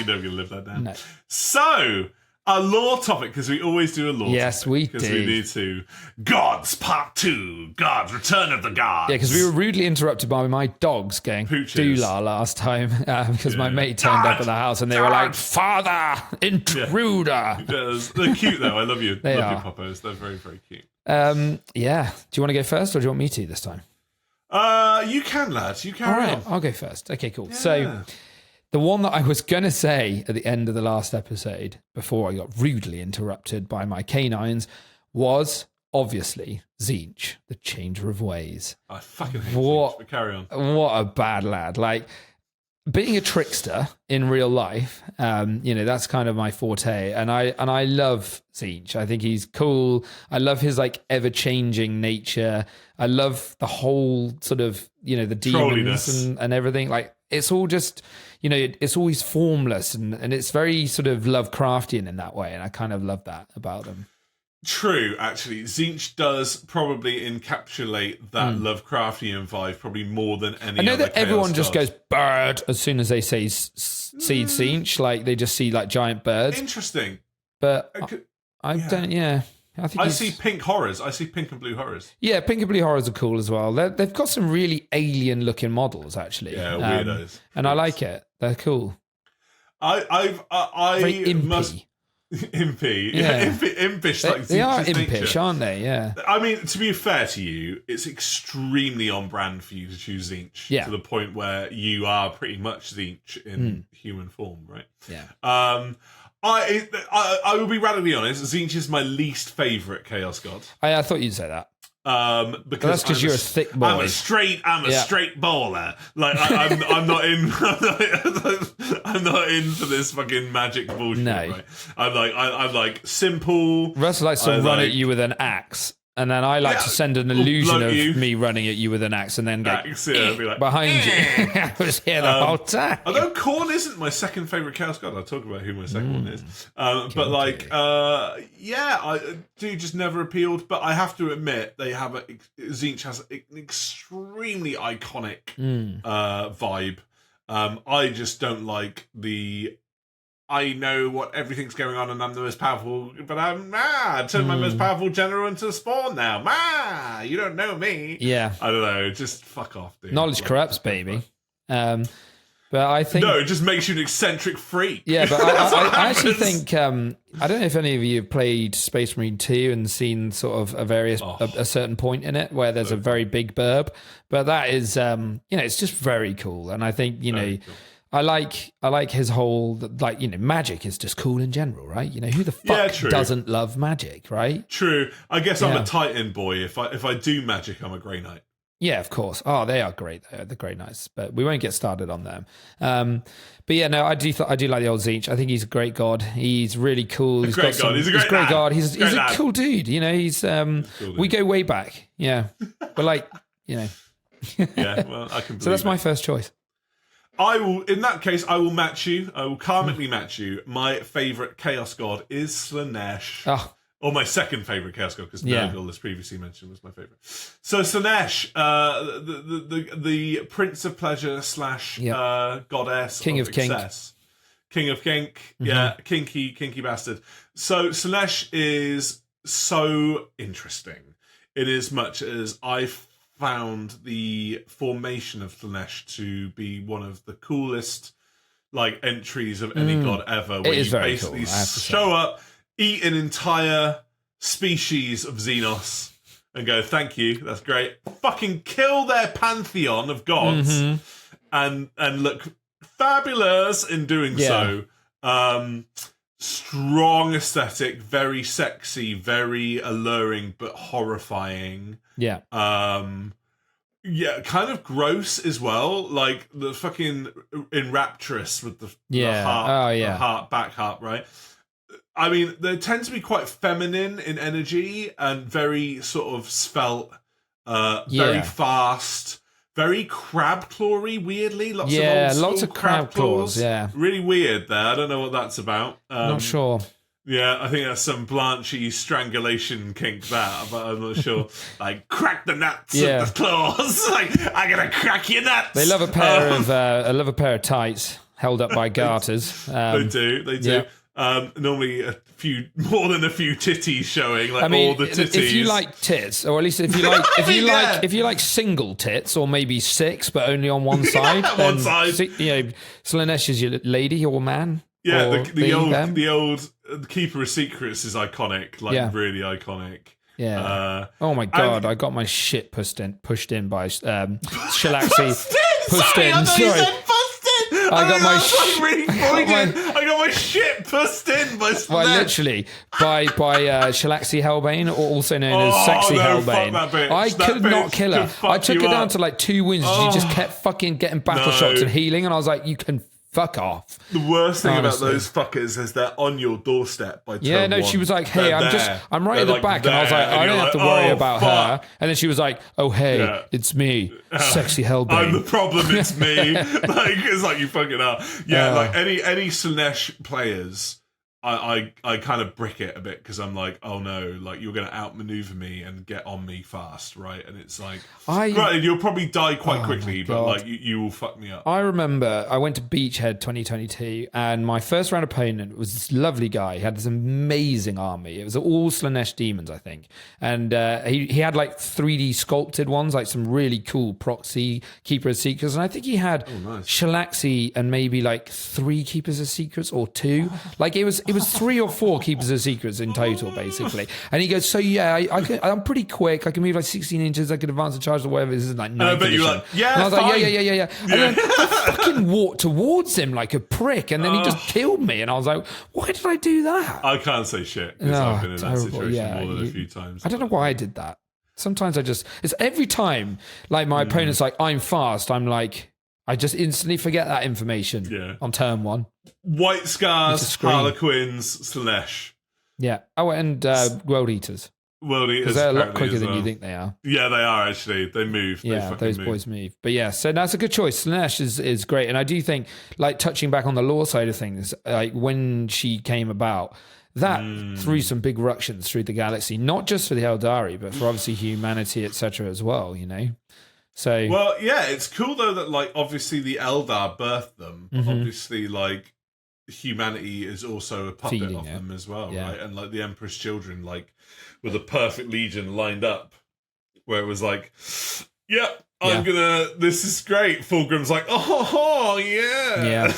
never going to live that down. No. So, a lore topic, because we always do a lore Yes, topic. we Because do. we need to. Gods Part 2. Gods, Return of the Gods. Yeah, because we were rudely interrupted by my dogs going Pooches. doolah last time, because my mate turned up at the house and they were like, "Father, intruder." They're cute, though. I love you. They love are. your poppos. They're very, very cute. Yeah. Do you want to go first, or do you want me to this time? You can, lad. You can. All right, I'll go first. Okay, cool. So the one that I was going to say at the end of the last episode, before I got rudely interrupted by my canines, was obviously, Tzeentch, the changer of ways. I fucking hate Tzeentch, but carry on. What a bad lad. Like, being a trickster in real life, that's kind of my forte. And I love Tzeentch. I think he's cool. I love his like ever-changing nature. I love the whole sort of, the demons and everything. Like, it's all just, it's always formless and it's very sort of Lovecraftian in that way. And I kind of love that about them. True, actually. Tzeentch does probably encapsulate that Lovecraftian vibe probably more than any other. I know that everyone just goes bird as soon as they see Tzeentch. Like, they just see like giant birds. Interesting. But I don't, I think I see pink horrors. I see pink and blue horrors. Yeah, pink and blue horrors are cool as well. They've got some really alien-looking models, actually. Yeah, weirdos. And I like it. They're cool. Very impy. Impy. Yeah. Impish. They are impish, aren't they? Yeah. I mean, to be fair to you, it's extremely on brand for you to choose Tzeentch to the point where you are pretty much Tzeentch in human form, right? Yeah. I will be radically honest. Tzeentch is my least favourite Chaos God. I thought you'd say that. Because that's you're a thick boy. I'm a straight baller. Like I'm not in. I'm not into this fucking magic bullshit. No. Right? I'm like simple. Russ likes to run at you with an axe. And then I like to send an illusion of me running at you with an axe and then go behind you. I was here the whole time. Although Khorne isn't my second favourite Chaos God. I'll talk about who my second one is. I do just never appealed. But I have to admit, Tzeentch has an extremely iconic vibe. I just don't like I know what everything's going on and I'm the most powerful, but I turned my most powerful general into a spawn now. You don't know me. Yeah. I don't know. Just fuck off, dude. Knowledge corrupts, baby. But I think... No, it just makes you an eccentric freak. Yeah, but I actually think... I don't know if any of you have played Space Marine 2 and seen sort of a certain point in it where there's a very big burb, but that is, it's just very cool. And I think, cool. I like his whole, magic is just cool in general, right? Who the fuck doesn't love magic, right? True. I guess I'm a Titan boy. If I do magic, I'm a Grey Knight. Yeah, of course. Oh, they are great. They're the Grey Knights, but we won't get started on them. But yeah, no, I do like the old Tzeentch. I think he's a great god. He's really cool. He's a great god. He's a cool dude. He's we go way back. Yeah, but Yeah, well, I can. So that's my first choice. In that case, I will match you. I will karmically match you. My favourite Chaos God is Slaanesh. Oh. Or my second favourite Chaos God, because Nurgle, as previously mentioned, was my favourite. So Slaanesh, the Prince of Pleasure / goddess King of excess. King of kink. Kinky bastard. So Slaanesh is so interesting in as much as I found the formation of Slaanesh to be one of the coolest entries of any god ever. Where you basically show up, eat an entire species of Xenos and go, thank you, that's great. Fucking kill their pantheon of gods and look fabulous in doing so. Strong aesthetic, very sexy, very alluring, but horrifying. Yeah. Kind of gross as well. Like the fucking Enrapturous with the heart, the back heart, right? I mean, they tend to be quite feminine in energy and very sort of svelte, very fast, very crab clawy, weirdly. Lots of crab claws. Yeah. Really weird there. I don't know what that's about. Not sure. Yeah, I think that's some blanchy strangulation kink but I'm not sure. Crack the nuts with the claws. I'm gonna crack your nuts. They love a pair of tights held up by garters. They do. Yeah. Normally more than a few titties showing, all the titties. If you like tits, or at least if you like single tits, or maybe 6 but only on one side, then Slaanesh is your lady or man. Yeah, the old Keeper of Secrets is iconic, really iconic. Yeah. Oh my god, I got my shit pushed in by Shalaxi. Sorry. I got my my shit pushed in by Slanesh. Well, literally by Shalaxi Hellbane, or also known as Sexy Hellbane. I could not kill her. I took her down to like 2 wounds. She just kept fucking getting battle shots and healing, and I was like, you can fuck off. The worst thing about those fuckers is they're on your doorstep by turn one. She was like, hey, I'm right at the back. And I was like, I don't have to worry about her. And then she was like, oh, hey, it's me, Sexy Hellbane. I'm the problem, it's me. It's like you fucking are. Yeah, like any Slanesh players, I kind of brick it a bit because I'm like, oh no, like you're going to outmaneuver me and get on me fast, right? And it's like, right, you'll probably die quite quickly, but like you will fuck me up. I remember I went to Beachhead 2022, and my first round opponent was this lovely guy. He had this amazing army. It was all Slanesh demons, I think, and he had like 3D sculpted ones, like some really cool proxy Keeper of Secrets, and I think he had Shalaxi and maybe like 3 Keepers of Secrets or 2. Like it was 3 or 4 Keepers of Secrets in total, basically. And he goes, so yeah, I'm pretty quick. I can move like 16 inches. I can advance the charge or whatever. This is like 9th edition. You're like, yeah, and I was fine. like, yeah. And then I fucking walked towards him like a prick, and then he just killed me. And I was like, why did I do that? I can't say shit because I've been in that situation more than a few times. I don't know why I did that. Sometimes it's every time like my opponent's like, I'm fast. I'm like, I just instantly forget that information on turn 1. White Scars, Harlequins, Slanesh. Yeah. Oh, and World Eaters. World Eaters. Because they're a lot quicker than you think they are. Yeah, they are actually. They move. Yeah, those boys move. But yeah, so that's a good choice. Slanesh is great. And I do think, like, touching back on the lore side of things, like when she came about, that threw some big ructions through the galaxy, not just for the Eldari, but for obviously humanity, etc. as well, you know? So, well, yeah, it's cool though that like obviously the Eldar birthed them, but obviously like humanity is also a puppet of them as well, right? And like the Emperor's children, like with a perfect legion lined up, where it was like, this is great. Fulgrim's like, yeah.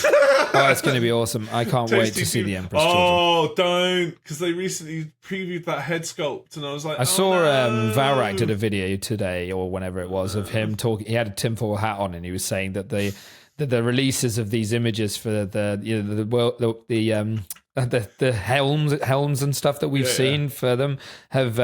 Oh, it's going to be awesome. I can't wait to see the Emperor's children. Oh, don't, because they recently previewed that head sculpt, and I was like, I saw Valrak did a video today or whenever it was of him talking. He had a tinfoil hat on, and he was saying that the releases of these images for the helms and stuff that we've seen for them have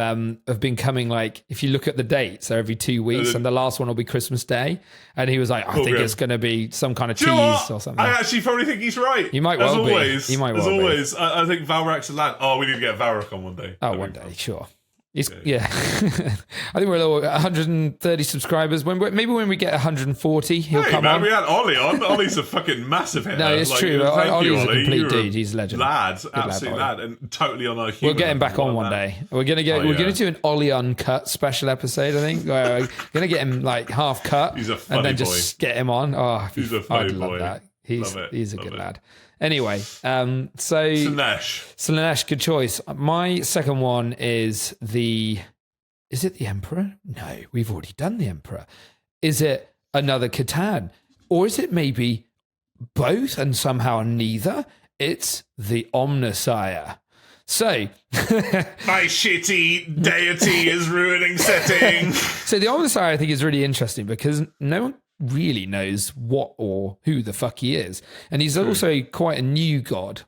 been coming, like, if you look at the dates, they're every 2 weeks, and the last one will be Christmas Day. And he was like, I think it's going to be some kind of tease or something. I actually probably think he's right. He might well be. He might well be. As always, I think Valrak's a lad. Oh, we need to get Valrak on one day. One day, sure. I think we're at 130 subscribers. Maybe when we get 140, he'll come on. We had Ollie on. Ollie's a fucking massive hitter. No, it's true. Ollie's a complete dude. He's a legend. Absolute lad, and totally on our humour. We'll get him back on one day. We're gonna do an Ollie uncut special episode, I think. Where we're gonna get him like half cut, he's a funny and then boy. just get him on. Oh, he's a funny boy. Love that. He's a good lad. Anyway, so Slanesh, good choice. My second one is Is it the Emperor? No, we've already done the Emperor. Is it another Catan? Or is it maybe both and somehow neither? It's the Omnissiah. So... my shitty deity is ruining setting. So the Omnissiah, I think, is really interesting because no one really knows what or who the fuck he is. And he's also quite a new god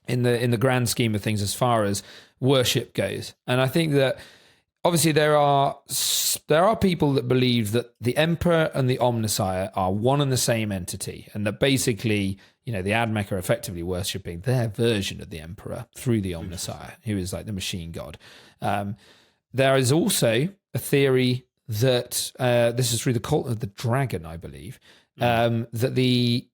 in the grand scheme of things as far as worship goes. And I think that obviously there are people that believe that the Emperor and the Omnissiah are one and the same entity, and that basically, you know, the Admech are effectively worshipping their version of the Emperor through the Omnissiah, who is like the machine god. There is also a theory that this is through the cult of the dragon, I believe, that the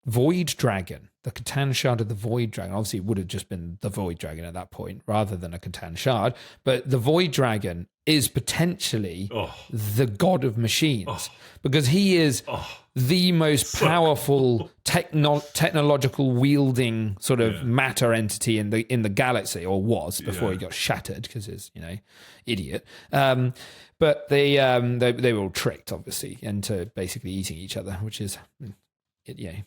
Void Dragon, the Catan Shard of the Void Dragon, obviously it would have just been the Void Dragon at that point rather than a Catan Shard, but the Void Dragon is potentially the god of machines because he is the most powerful technological wielding sort of matter entity in the galaxy, or was before he got shattered because he's, you know, idiot. But they were all tricked, obviously, into basically eating each other, which is...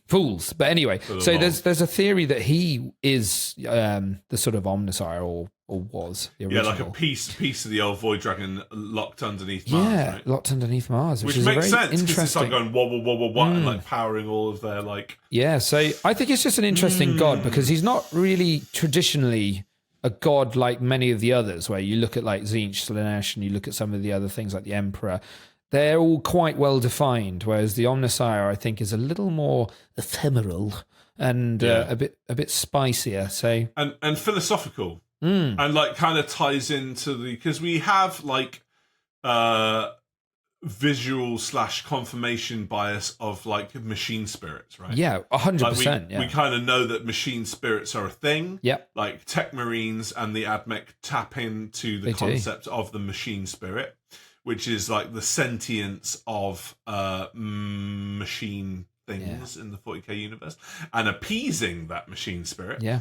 fools. But anyway, so there's a theory that he is the sort of Omnissiah, or or was the original. Yeah, like a piece of the old Void Dragon locked underneath Mars. Yeah, right? locked underneath Mars, which makes is very sense because it's like interesting. going wah, and like powering all of their like. Yeah, so I think it's just an interesting god because he's not really traditionally a god like many of the others, where you look at like Tzeentch, Slaanesh, and you look at some of the other things like the Emperor. They're all quite well defined, whereas the Omnissiah, I think, is a little more ephemeral and a bit spicier. So and philosophical, and like kind of ties into because we have like visual / confirmation bias of like machine spirits, right? Yeah, 100%. We kind of know that machine spirits are a thing. Yep. Like Tech Marines and the AdMech tap into the concept of the machine spirit, which is like the sentience of machine things in the 40k universe, and appeasing that machine spirit. Yeah.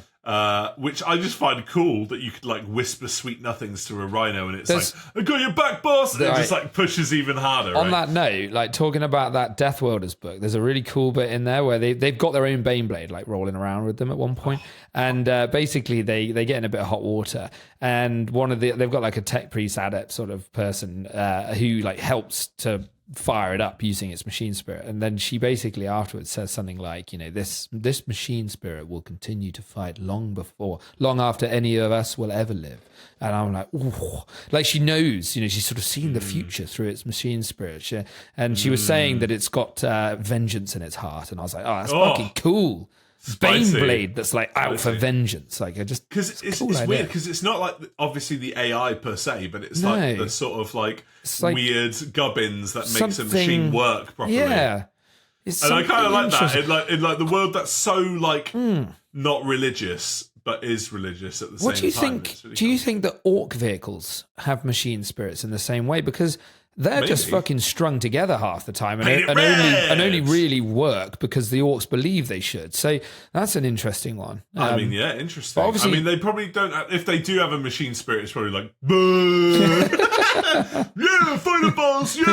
Which I just find cool that you could like whisper sweet nothings to a rhino and it's like, I got your back, boss! And it just like pushes even harder. On that note, like talking about that Death Wielders book, there's a really cool bit in there where they've got their own Baneblade like rolling around with them at one point. And basically they get in a bit of hot water, and they've got like a tech priest adept sort of person who like helps to fire it up using its machine spirit, and then she basically afterwards says something like, this machine spirit will continue to fight long after any of us will ever live. And I'm like, ooh, like she knows, she's sort of seen the future through its machine spirit. And she was saying that it's got vengeance in its heart, and I was like, oh, that's fucking cool. Baneblade that's like out for vengeance. Like I just because it's weird because it's not like obviously the AI per se, but it's like the sort of like weird gubbins that makes a machine work properly. Yeah, and I kind of like that in like the world that's so like not religious but is religious at the same time. What do you think? Really do you think that orc vehicles have machine spirits in the same way? Because they're just fucking strung together half the time and only really work because the orcs believe they should. So that's an interesting one. I mean, yeah, interesting. I mean, they probably don't. If they do have a machine spirit, it's probably like, yeah, fireballs, yeah.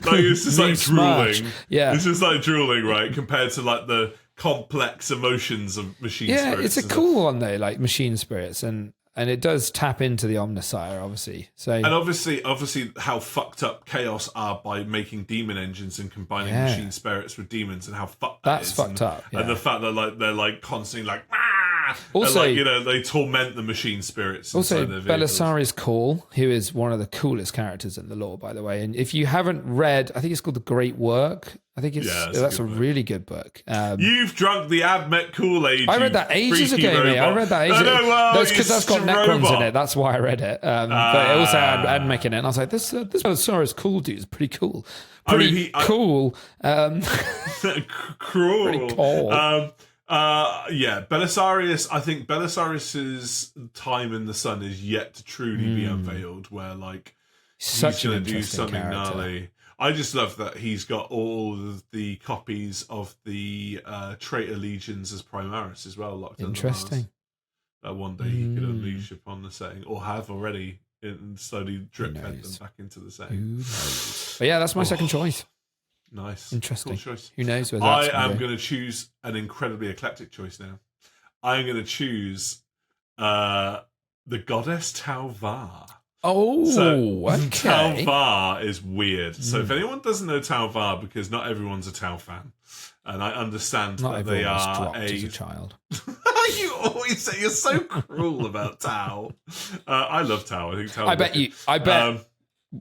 Like it's just like drooling. Yeah, it's just like drooling, right? Compared to like the complex emotions of machine spirits. Yeah, it's a cool one though, like machine spirits and it does tap into the Omnissiah, obviously. And obviously, how fucked up Chaos are by making demon engines and combining machine spirits with demons, and how fucked that's fucked up. Yeah. And the fact that like they're like constantly like, also, and, like, they torment the machine spirits. Also, Belisarius Cawl, who is one of the coolest characters in the lore, by the way. And if you haven't read, I think it's called The Great Work. I think that's a really good book. You've drunk the AdMech Kool-Aid. I read that ages ago, mate. I read that ages ago. That's because that's got Necrons in it. That's why I read it. But it also had AdMech in it. And I was like, this Belisarius Cawl dude is pretty cool. Cool. Cruel. Pretty cool. Belisarius. I think Belisarius's time in the sun is yet to truly be unveiled. Where like he's going to do something gnarly. I just love that he's got all of the copies of the Traitor Legions as Primaris as well locked in. Interesting. That one day he could unleash upon the setting, or have already, and slowly drip fed them back into the setting. But yeah, that's my second choice. Nice. Interesting. Cool choice. Who knows where that's I am going to choose an incredibly eclectic choice now. I'm going to choose the goddess Tau Va. Oh, okay. Tau Va is weird. So if anyone doesn't know Tau Va, because not everyone's a Tau fan, and I understand that they are as a child. You always say you're so cruel about Tau. I love Tau. I think Tau. I bet.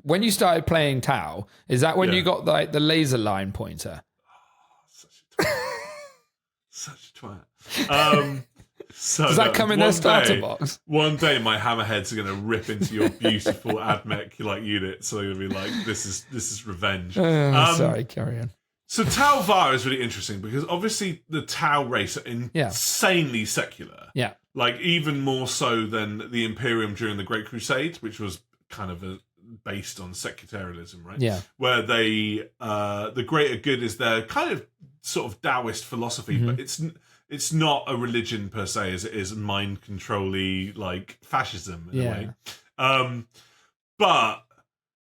When you started playing Tau, is that when you got like the laser line pointer? Oh, such a twat. So does that come in their starter box? One day my hammerheads are going to rip into your beautiful AdMech like unit, so you'll be like, this is revenge. Sorry, carry on. So Tau Va is really interesting because obviously the Tau race are insanely secular. Yeah. Like even more so than the Imperium during the Great Crusade, which was kind of based on sectarianism, right? Yeah. Where they the greater good is their kind of sort of Taoist philosophy, but it's not a religion per se as it is mind control-y like fascism in a way. But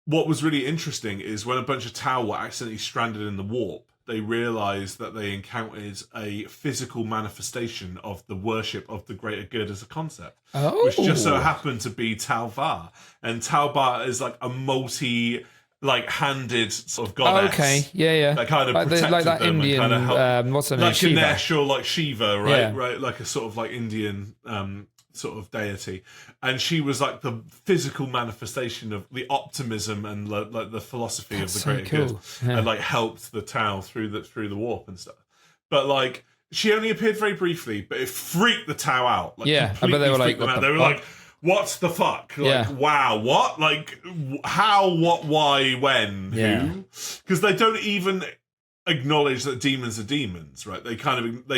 what was really interesting is when a bunch of Tau were accidentally stranded in the warp, they realised that they encountered a physical manifestation of the worship of the greater good as a concept, which just so happened to be Talvar. And Talvar is like a handed sort of goddess. Okay, yeah. That kind of like protected that them Indian, and kind of helped, what's her name? like Shiva. Ganesh or like Shiva, right? Yeah. Right, like a sort of like Indian sort of deity, and she was like the physical manifestation of the optimism and like the philosophy of the greater good, and like helped the Tau through the warp and stuff. But like she only appeared very briefly, but it freaked the Tau out. Like, I bet they were like, they were like, what the fuck? Like, wow, what? Like, how, what, why, when, who? Because they don't even acknowledge that demons are demons, right? They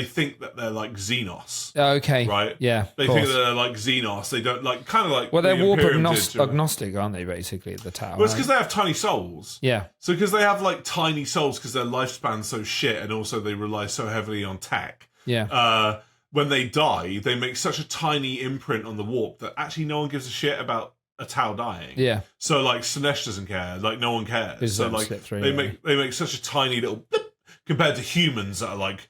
think that they're like Xenos. Okay. Right? Yeah. They think that they're like Xenos. They don't like Well, they're warp agnostic, aren't they, basically, the Tau? Well, it's because they have tiny souls. Yeah. So because they have like tiny souls because their lifespan's so shit, and also they rely so heavily on tech. Yeah. When they die, they make such a tiny imprint on the warp that actually no one gives a shit about a Tau dying. Yeah. So like Slanesh doesn't care. Like no one cares. So like they make such a tiny little blip compared to humans that are like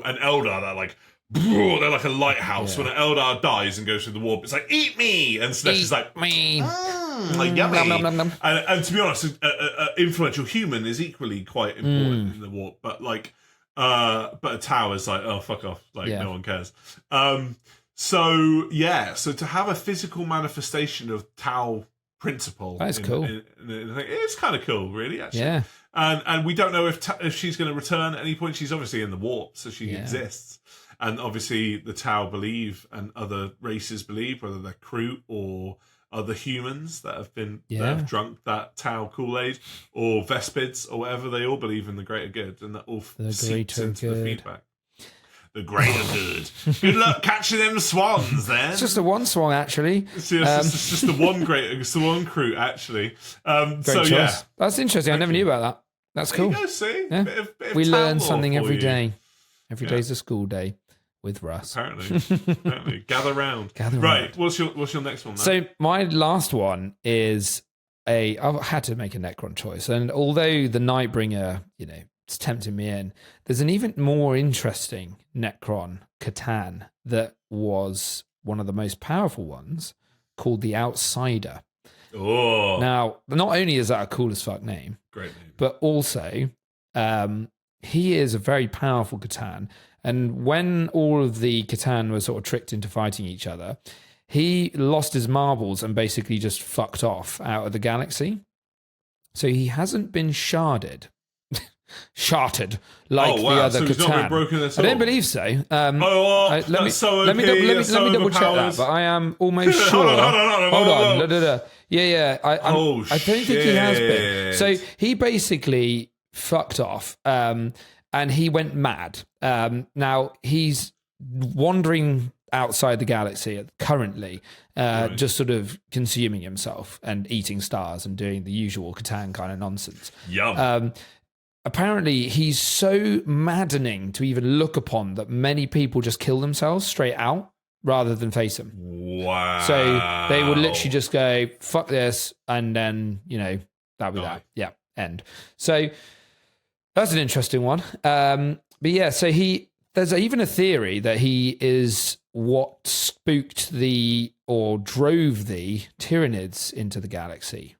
an Eldar that are like they're like a lighthouse. When an Eldar dies and goes through the warp, it's like eat me, and Slanesh is like me. Like yummy. Nom, nom, nom. And to be honest, an influential human is equally quite important in the warp, but like. But a Tau is like, oh, fuck off. Like, no one cares. So to have a physical manifestation of Tau principle. That's cool. It's kind of cool, really, actually. Yeah. And we don't know if she's going to return at any point. She's obviously in the warp, so she exists. And obviously the Tau believe, and other races believe, whether they're Kroot or other humans that have been that have drunk that Tau Kool-Aid, or Vespids or whatever, they all believe in the greater good, and that all seeps into the feedback. The greater good. Good luck catching them swans, then. It's just the one swan, actually. It's just the one it's the one Kroot, actually. Great choice. That's interesting. I never knew about that. That's cool. You go, see? Yeah. Bit of we Tau learn lore something every day. Every day's a school day. With Russ. Apparently. Gather round. Right. What's your next one, then? So my last one is I had to make a Necron choice. And although the Nightbringer, it's tempting me in, there's an even more interesting Necron Catan that was one of the most powerful ones, called the Outsider. Oh. Now, not only is that a cool as fuck name, great name, but also he is a very powerful Catan. And when all of the Catan were sort of tricked into fighting each other, he lost his marbles and basically just fucked off out of the galaxy. So he hasn't been sharded. Sharted like the other Catan. Not been broken at all. I don't believe so. Let me double check that, but I am almost sure. Hold on. Yeah. I don't think he has been. So he basically fucked off. And he went mad. Now he's wandering outside the galaxy currently, just sort of consuming himself and eating stars and doing the usual Catan kind of nonsense. Yum. Apparently, he's so maddening to even look upon that many people just kill themselves straight out rather than face him. Wow. So they would literally just go, fuck this, and then, that'll be that. Yeah, end. So that's an interesting one. But yeah, so there's even a theory that he is what spooked drove the Tyranids into the galaxy.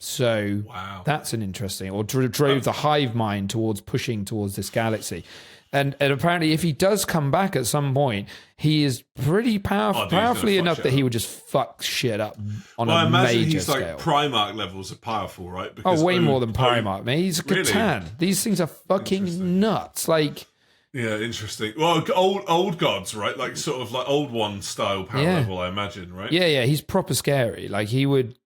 So that's an interesting, or drove the hive mind pushing towards this galaxy. And apparently if he does come back at some point, he is pretty powerfully enough that he would just fuck shit up on a major scale. I imagine he's like Primarch levels are powerful, right? Because way more than Primarch, man. He's a Catan. These things are fucking nuts. Like... Yeah, interesting. Well, old gods, right? Like sort of like old one style power level, I imagine, right? Yeah. He's proper scary. Like he would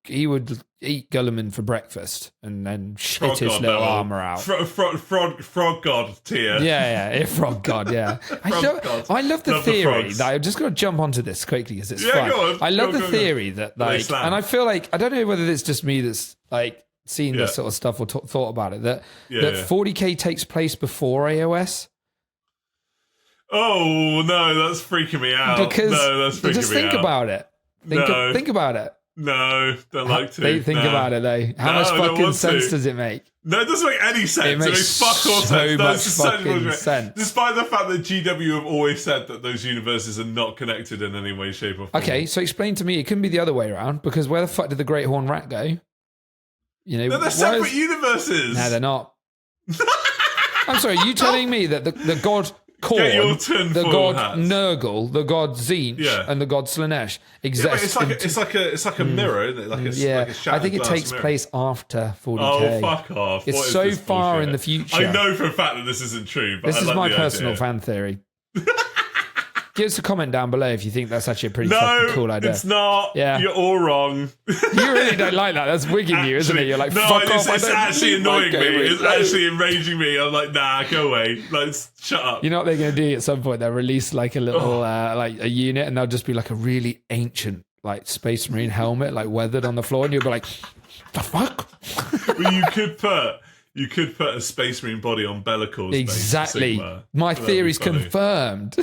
eat Gulliman for breakfast and then shit his little armor out. Frog god tier. Yeah, frog god. Yeah. I love the theory. That I'm just going to jump onto this quickly because it's fun. Go on. I love the theory that like, and I feel like I don't know whether it's just me that's like seen this sort of stuff or thought about it that 40K takes place before AOS. Oh no, that's freaking me out. Because just think about it. Think about it. No, don't like to. Think about it though. How much fucking sense does it make? No, it doesn't make any sense. It makes fuck all sense. Sense. Despite the fact that GW have always said that those universes are not connected in any way, shape, or form. Okay, so explain to me, it couldn't be the other way around, because where the fuck did the Great Horn Rat go? No, they're separate universes. No, they're not. I'm sorry, you telling me that the god Korn, the god Nurgle, the god Tzeentch, and the god Slaanesh exist. Yeah, it's like a mirror, isn't it? Like a I think it takes place after 40K. Oh, fuck off. It's so far in the future. I know for a fact that this isn't true, but this is my personal fan theory. Give us a comment down below if you think that's actually a pretty fucking cool idea. It's not. Yeah. You're all wrong. You really don't like that. That's wigging you, isn't it? You're like, fuck off. It's actually annoying me. It's actually enraging me. I'm like, nah, go away. Like, shut up. You know what they're going to do at some point? They'll release like a little, like a unit, and they'll just be like a really ancient, like Space Marine helmet, like weathered on the floor, and you'll be like, the fuck? Well, you could put a Space Marine body on Bellacor's Exactly. My theory's confirmed.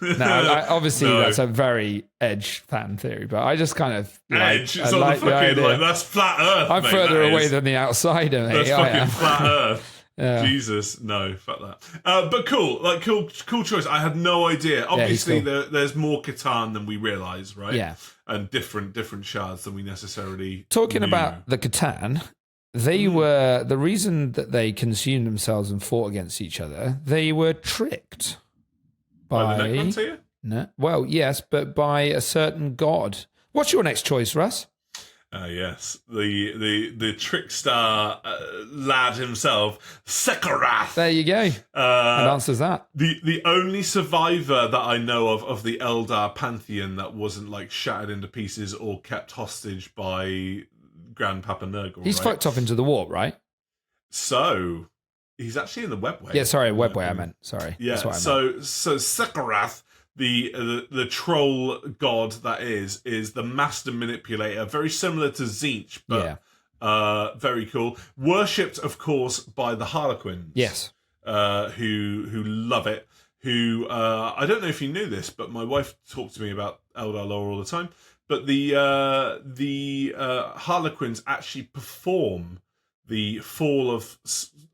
That's a very edge fan theory, but I just kind of edge. It's on the fucking like that's flat Earth. I'm further away than the outsider, mate. That's fucking flat Earth. Yeah. Jesus, no, fuck that. But cool choice. I had no idea. Obviously, there's more Catan than we realise, right? Yeah, and different shards than we necessarily talking knew. About the Catan. They were the reason that they consumed themselves and fought against each other. They were tricked by the Necron? No, well, yes, but by a certain god. What's your next choice, Russ? Yes, the trickster lad himself, Sekarath. There you go. That answers that. The only survivor that I know of the Eldar pantheon that wasn't like shattered into pieces or kept hostage by Grandpapa Nurgle. He's fucked off into the warp, right? So he's actually in the webway. Yeah, sorry, webway. I meant. Sorry. Yeah. That's what I meant. So Sekarath, the troll god that is the master manipulator, very similar to Tzeentch, but very cool. Worshipped, of course, by the Harlequins. Yes. Who love it. Who I don't know if you knew this, but my wife talked to me about Eldar lore all the time. But the Harlequins actually perform the fall of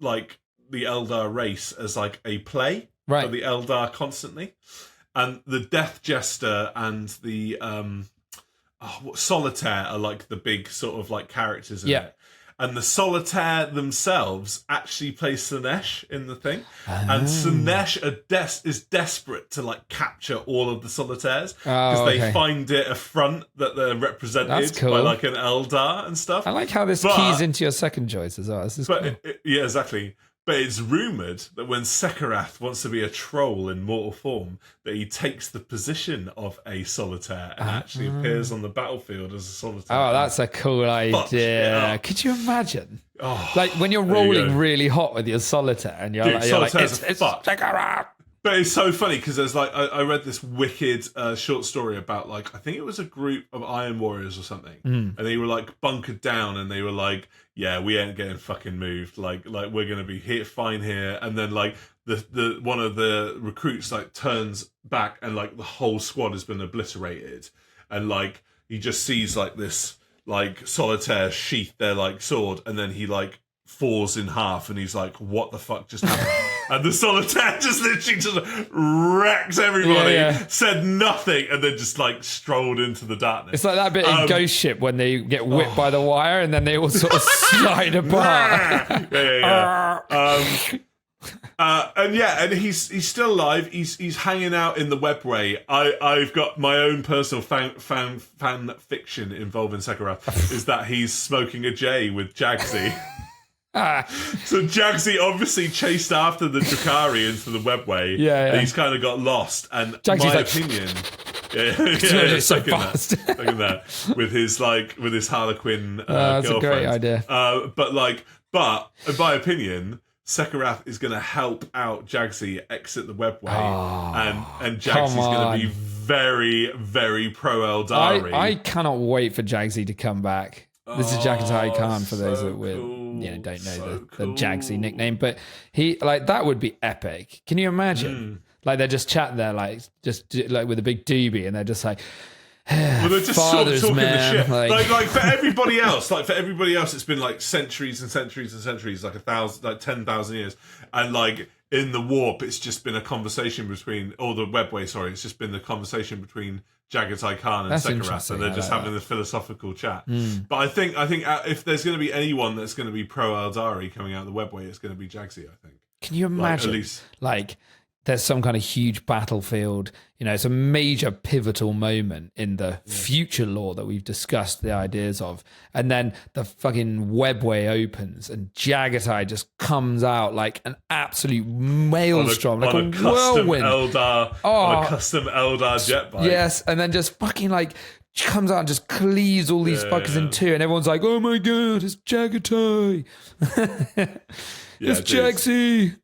like the Eldar race as like a play for the Eldar constantly, and the Death Jester and the Solitaire are like the big sort of like characters in it. And the Solitaire themselves actually play Slaanesh in the thing. And Slaanesh is desperate to like capture all of the Solitaires because they find it affront that they're represented by like an Eldar and stuff. I like how this keys into your second choice as well. This is cool. Yeah, exactly. But it's rumoured that when Sekarath wants to be a troll in mortal form, that he takes the position of a solitaire and actually appears on the battlefield as a solitaire. Oh, that's a cool idea. Could you imagine? Like when you're rolling really hot with your solitaire and you're like it's Sekarath. But it's so funny because there's like I read this wicked short story about like I think it was a group of Iron Warriors or something, and they were like bunkered down, and they were like, "Yeah, we ain't getting fucking moved. Like we're gonna be fine here." And then like the one of the recruits like turns back, and like the whole squad has been obliterated, and like he just sees like this like solitaire sheath their like sword, and then he like falls in half, and he's like, "What the fuck just happened?" And the solitaire just literally just wrecked everybody, said nothing, and then just like strolled into the darkness. It's like that bit in Ghost Ship when they get whipped by the wire and then they all sort of slide apart. And he's still alive. He's hanging out in the webway. I've got my own personal fan fiction involving Sekarath is that he's smoking a J with Jagsy. So Jagsy obviously chased after the Drukhari into the webway. And he's kind of got lost. And Jagsy's my opinion, so fast. Look at that with his Harlequin. That's girlfriend. a great idea. But in my opinion, Sekarath is going to help out Jagsy exit the webway, and Jagsy's going to be very, very pro Eldari. I cannot wait for Jagsy to come back. This is Jagatai Khan for those that don't know the Jagsy nickname, but he that would be epic. Can you imagine? Like they're just chatting there, like just like with a big doobie, and they're just like, Well, they're just sort of talking man, the shit. Like for everybody else, it's been like centuries and centuries and centuries, like 10,000 years, and like in the warp, it's just been a conversation between, or the webway, sorry, it's just been the conversation between Jagatai Khan and Sekirath, and they're just having the philosophical chat. But I think if there's going to be anyone that's going to be pro Eldari coming out of the webway, it's going to be Jagsy, I think. Can you imagine, there's some kind of huge battlefield, it's a major pivotal moment in the future lore that we've discussed the ideas of. And then the fucking webway opens and Jagatai just comes out like an absolute maelstrom, like a whirlwind. On a custom Eldar jet bike. Yes, and then just fucking comes out and just cleaves all these fuckers in two, and everyone's like, oh my God, it's Jagatai. It's Jagsy.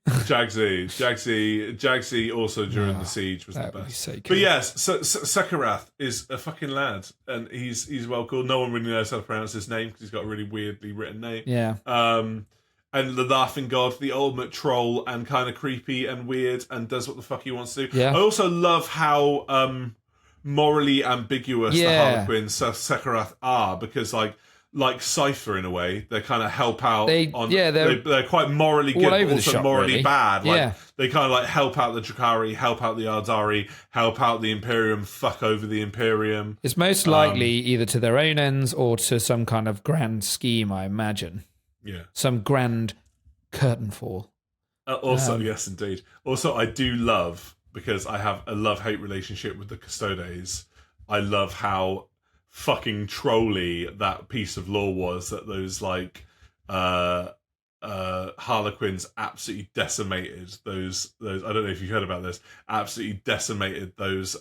Jagsy also during the siege was the best. So cool. But yes, so Sekirath is a fucking lad, and he's well cool. No one really knows how to pronounce his name because he's got a really weirdly written name. Yeah. And the laughing god, the ultimate troll, and kind of creepy and weird, and does what the fuck he wants to do. Yeah. I also love how morally ambiguous the Harlequins Sekirath are, because like Cypher in a way, they kind of help out. They're quite morally good, but also morally bad. They kind of help out the Drukhari, help out the Ardari, help out the Imperium, fuck over the Imperium. It's most likely either to their own ends or to some kind of grand scheme, I imagine. Yeah. Some grand curtain fall. Yes, indeed. Also, I do love, because I have a love-hate relationship with the Custodes, I love how fucking trolly that piece of lore was, that those Harlequins absolutely decimated those I don't know if you heard about this, absolutely decimated those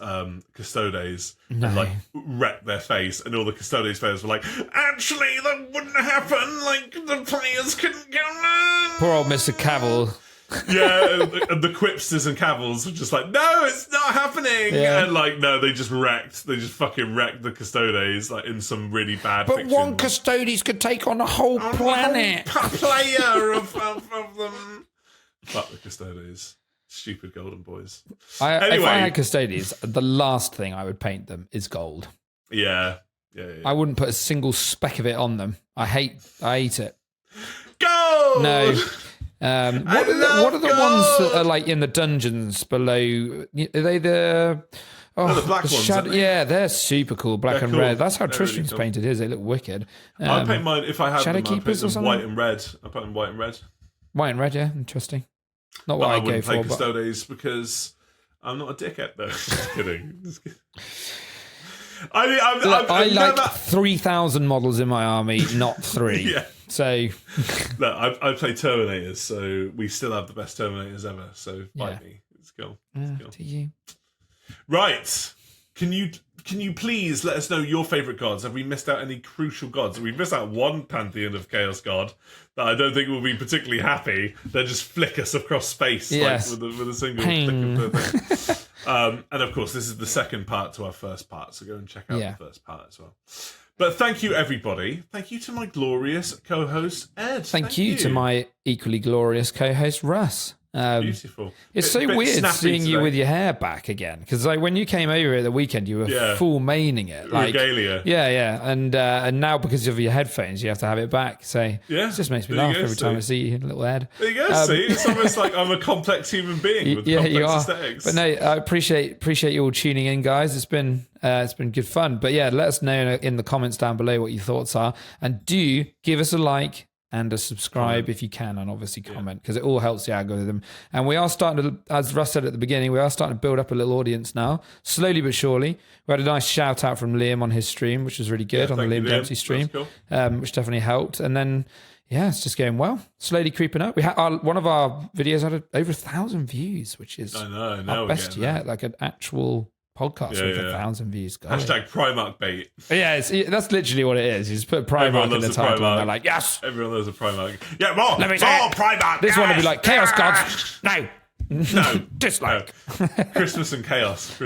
Custodes and wrecked their face, and all the Custodes players were like, actually that wouldn't happen, the players couldn't go on. Poor old Mr. Cavill. Yeah, and the Quipsters and Cavils were just like, no, it's not happening. Yeah. And no, they just fucking wrecked the Custodes in some really bad But fiction. one Custodes could take on a whole planet. A whole player of them. Fuck the Custodes. Stupid golden boys. Anyway. If I had Custodes, the last thing I would paint them is gold. Yeah. I wouldn't put a single speck of it on them. I hate it. Gold! No. What are the ones that are in the dungeons below? Are they the black ones? Yeah, they're super cool, black and red. That's how Tristram's painted his. They look wicked. I'd paint mine if I had Shadow them. I'd Keepers paint or them white and red. I put them white and red. White and red, yeah, interesting. Not what I go for. I wouldn't play Custodes because I'm not a dickhead. though. Just kidding. I like 3,000 models in my army, not 3. Yeah. So, look, I play Terminators, so we still have the best Terminators ever. So, bite me. Let's go. To you. Right. Can you please let us know your favourite gods? Have we missed out any crucial gods? We missed out one pantheon of Chaos God that I don't think will be particularly happy. They'll just flick us across space with a single flick of the thing. And of course, this is the second part to our first part, so go and check out the first part as well. But thank you, everybody. Thank you to my glorious co-host, Ed. Thank you to my equally glorious co-host, Russ. Beautiful. It's so weird seeing you with your hair back again, because when you came over at the weekend, you were full maining it, regalia. Yeah, and now because of your headphones, you have to have it back. So it just makes me laugh every time I see you, little Ed. There you go. See, it's almost like I'm a complex human being with complex aesthetics. But no, I appreciate you all tuning in, guys. It's been good fun. But yeah, let us know in the comments down below what your thoughts are, and do give us a like and a subscribe if you can, and obviously comment, because it all helps the algorithm. And we are starting to, as Russ said at the beginning, we are starting to build up a little audience now, slowly but surely. We had a nice shout out from Liam on his stream, which was really good, on the Liam Dempsey stream, cool. Which definitely helped. And then, it's just going well, slowly creeping up. We had one of our videos had over 1,000 views, which is our best yet, like an actual podcast with 1,000 views. Hashtag Primark bait. Yeah, that's literally what it is. You just put Primark in the title and they're like, yes. Everyone loves a Primark. Yeah, more Primark. This one would be like, Chaos Gods. No. Dislike. No. Christmas and chaos.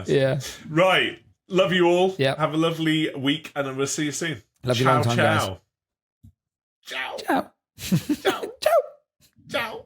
Yeah. Right. Love you all. Yep. Have a lovely week, and we'll see you soon. Love you long time, guys. Ciao. Ciao. Ciao. Ciao. Ciao.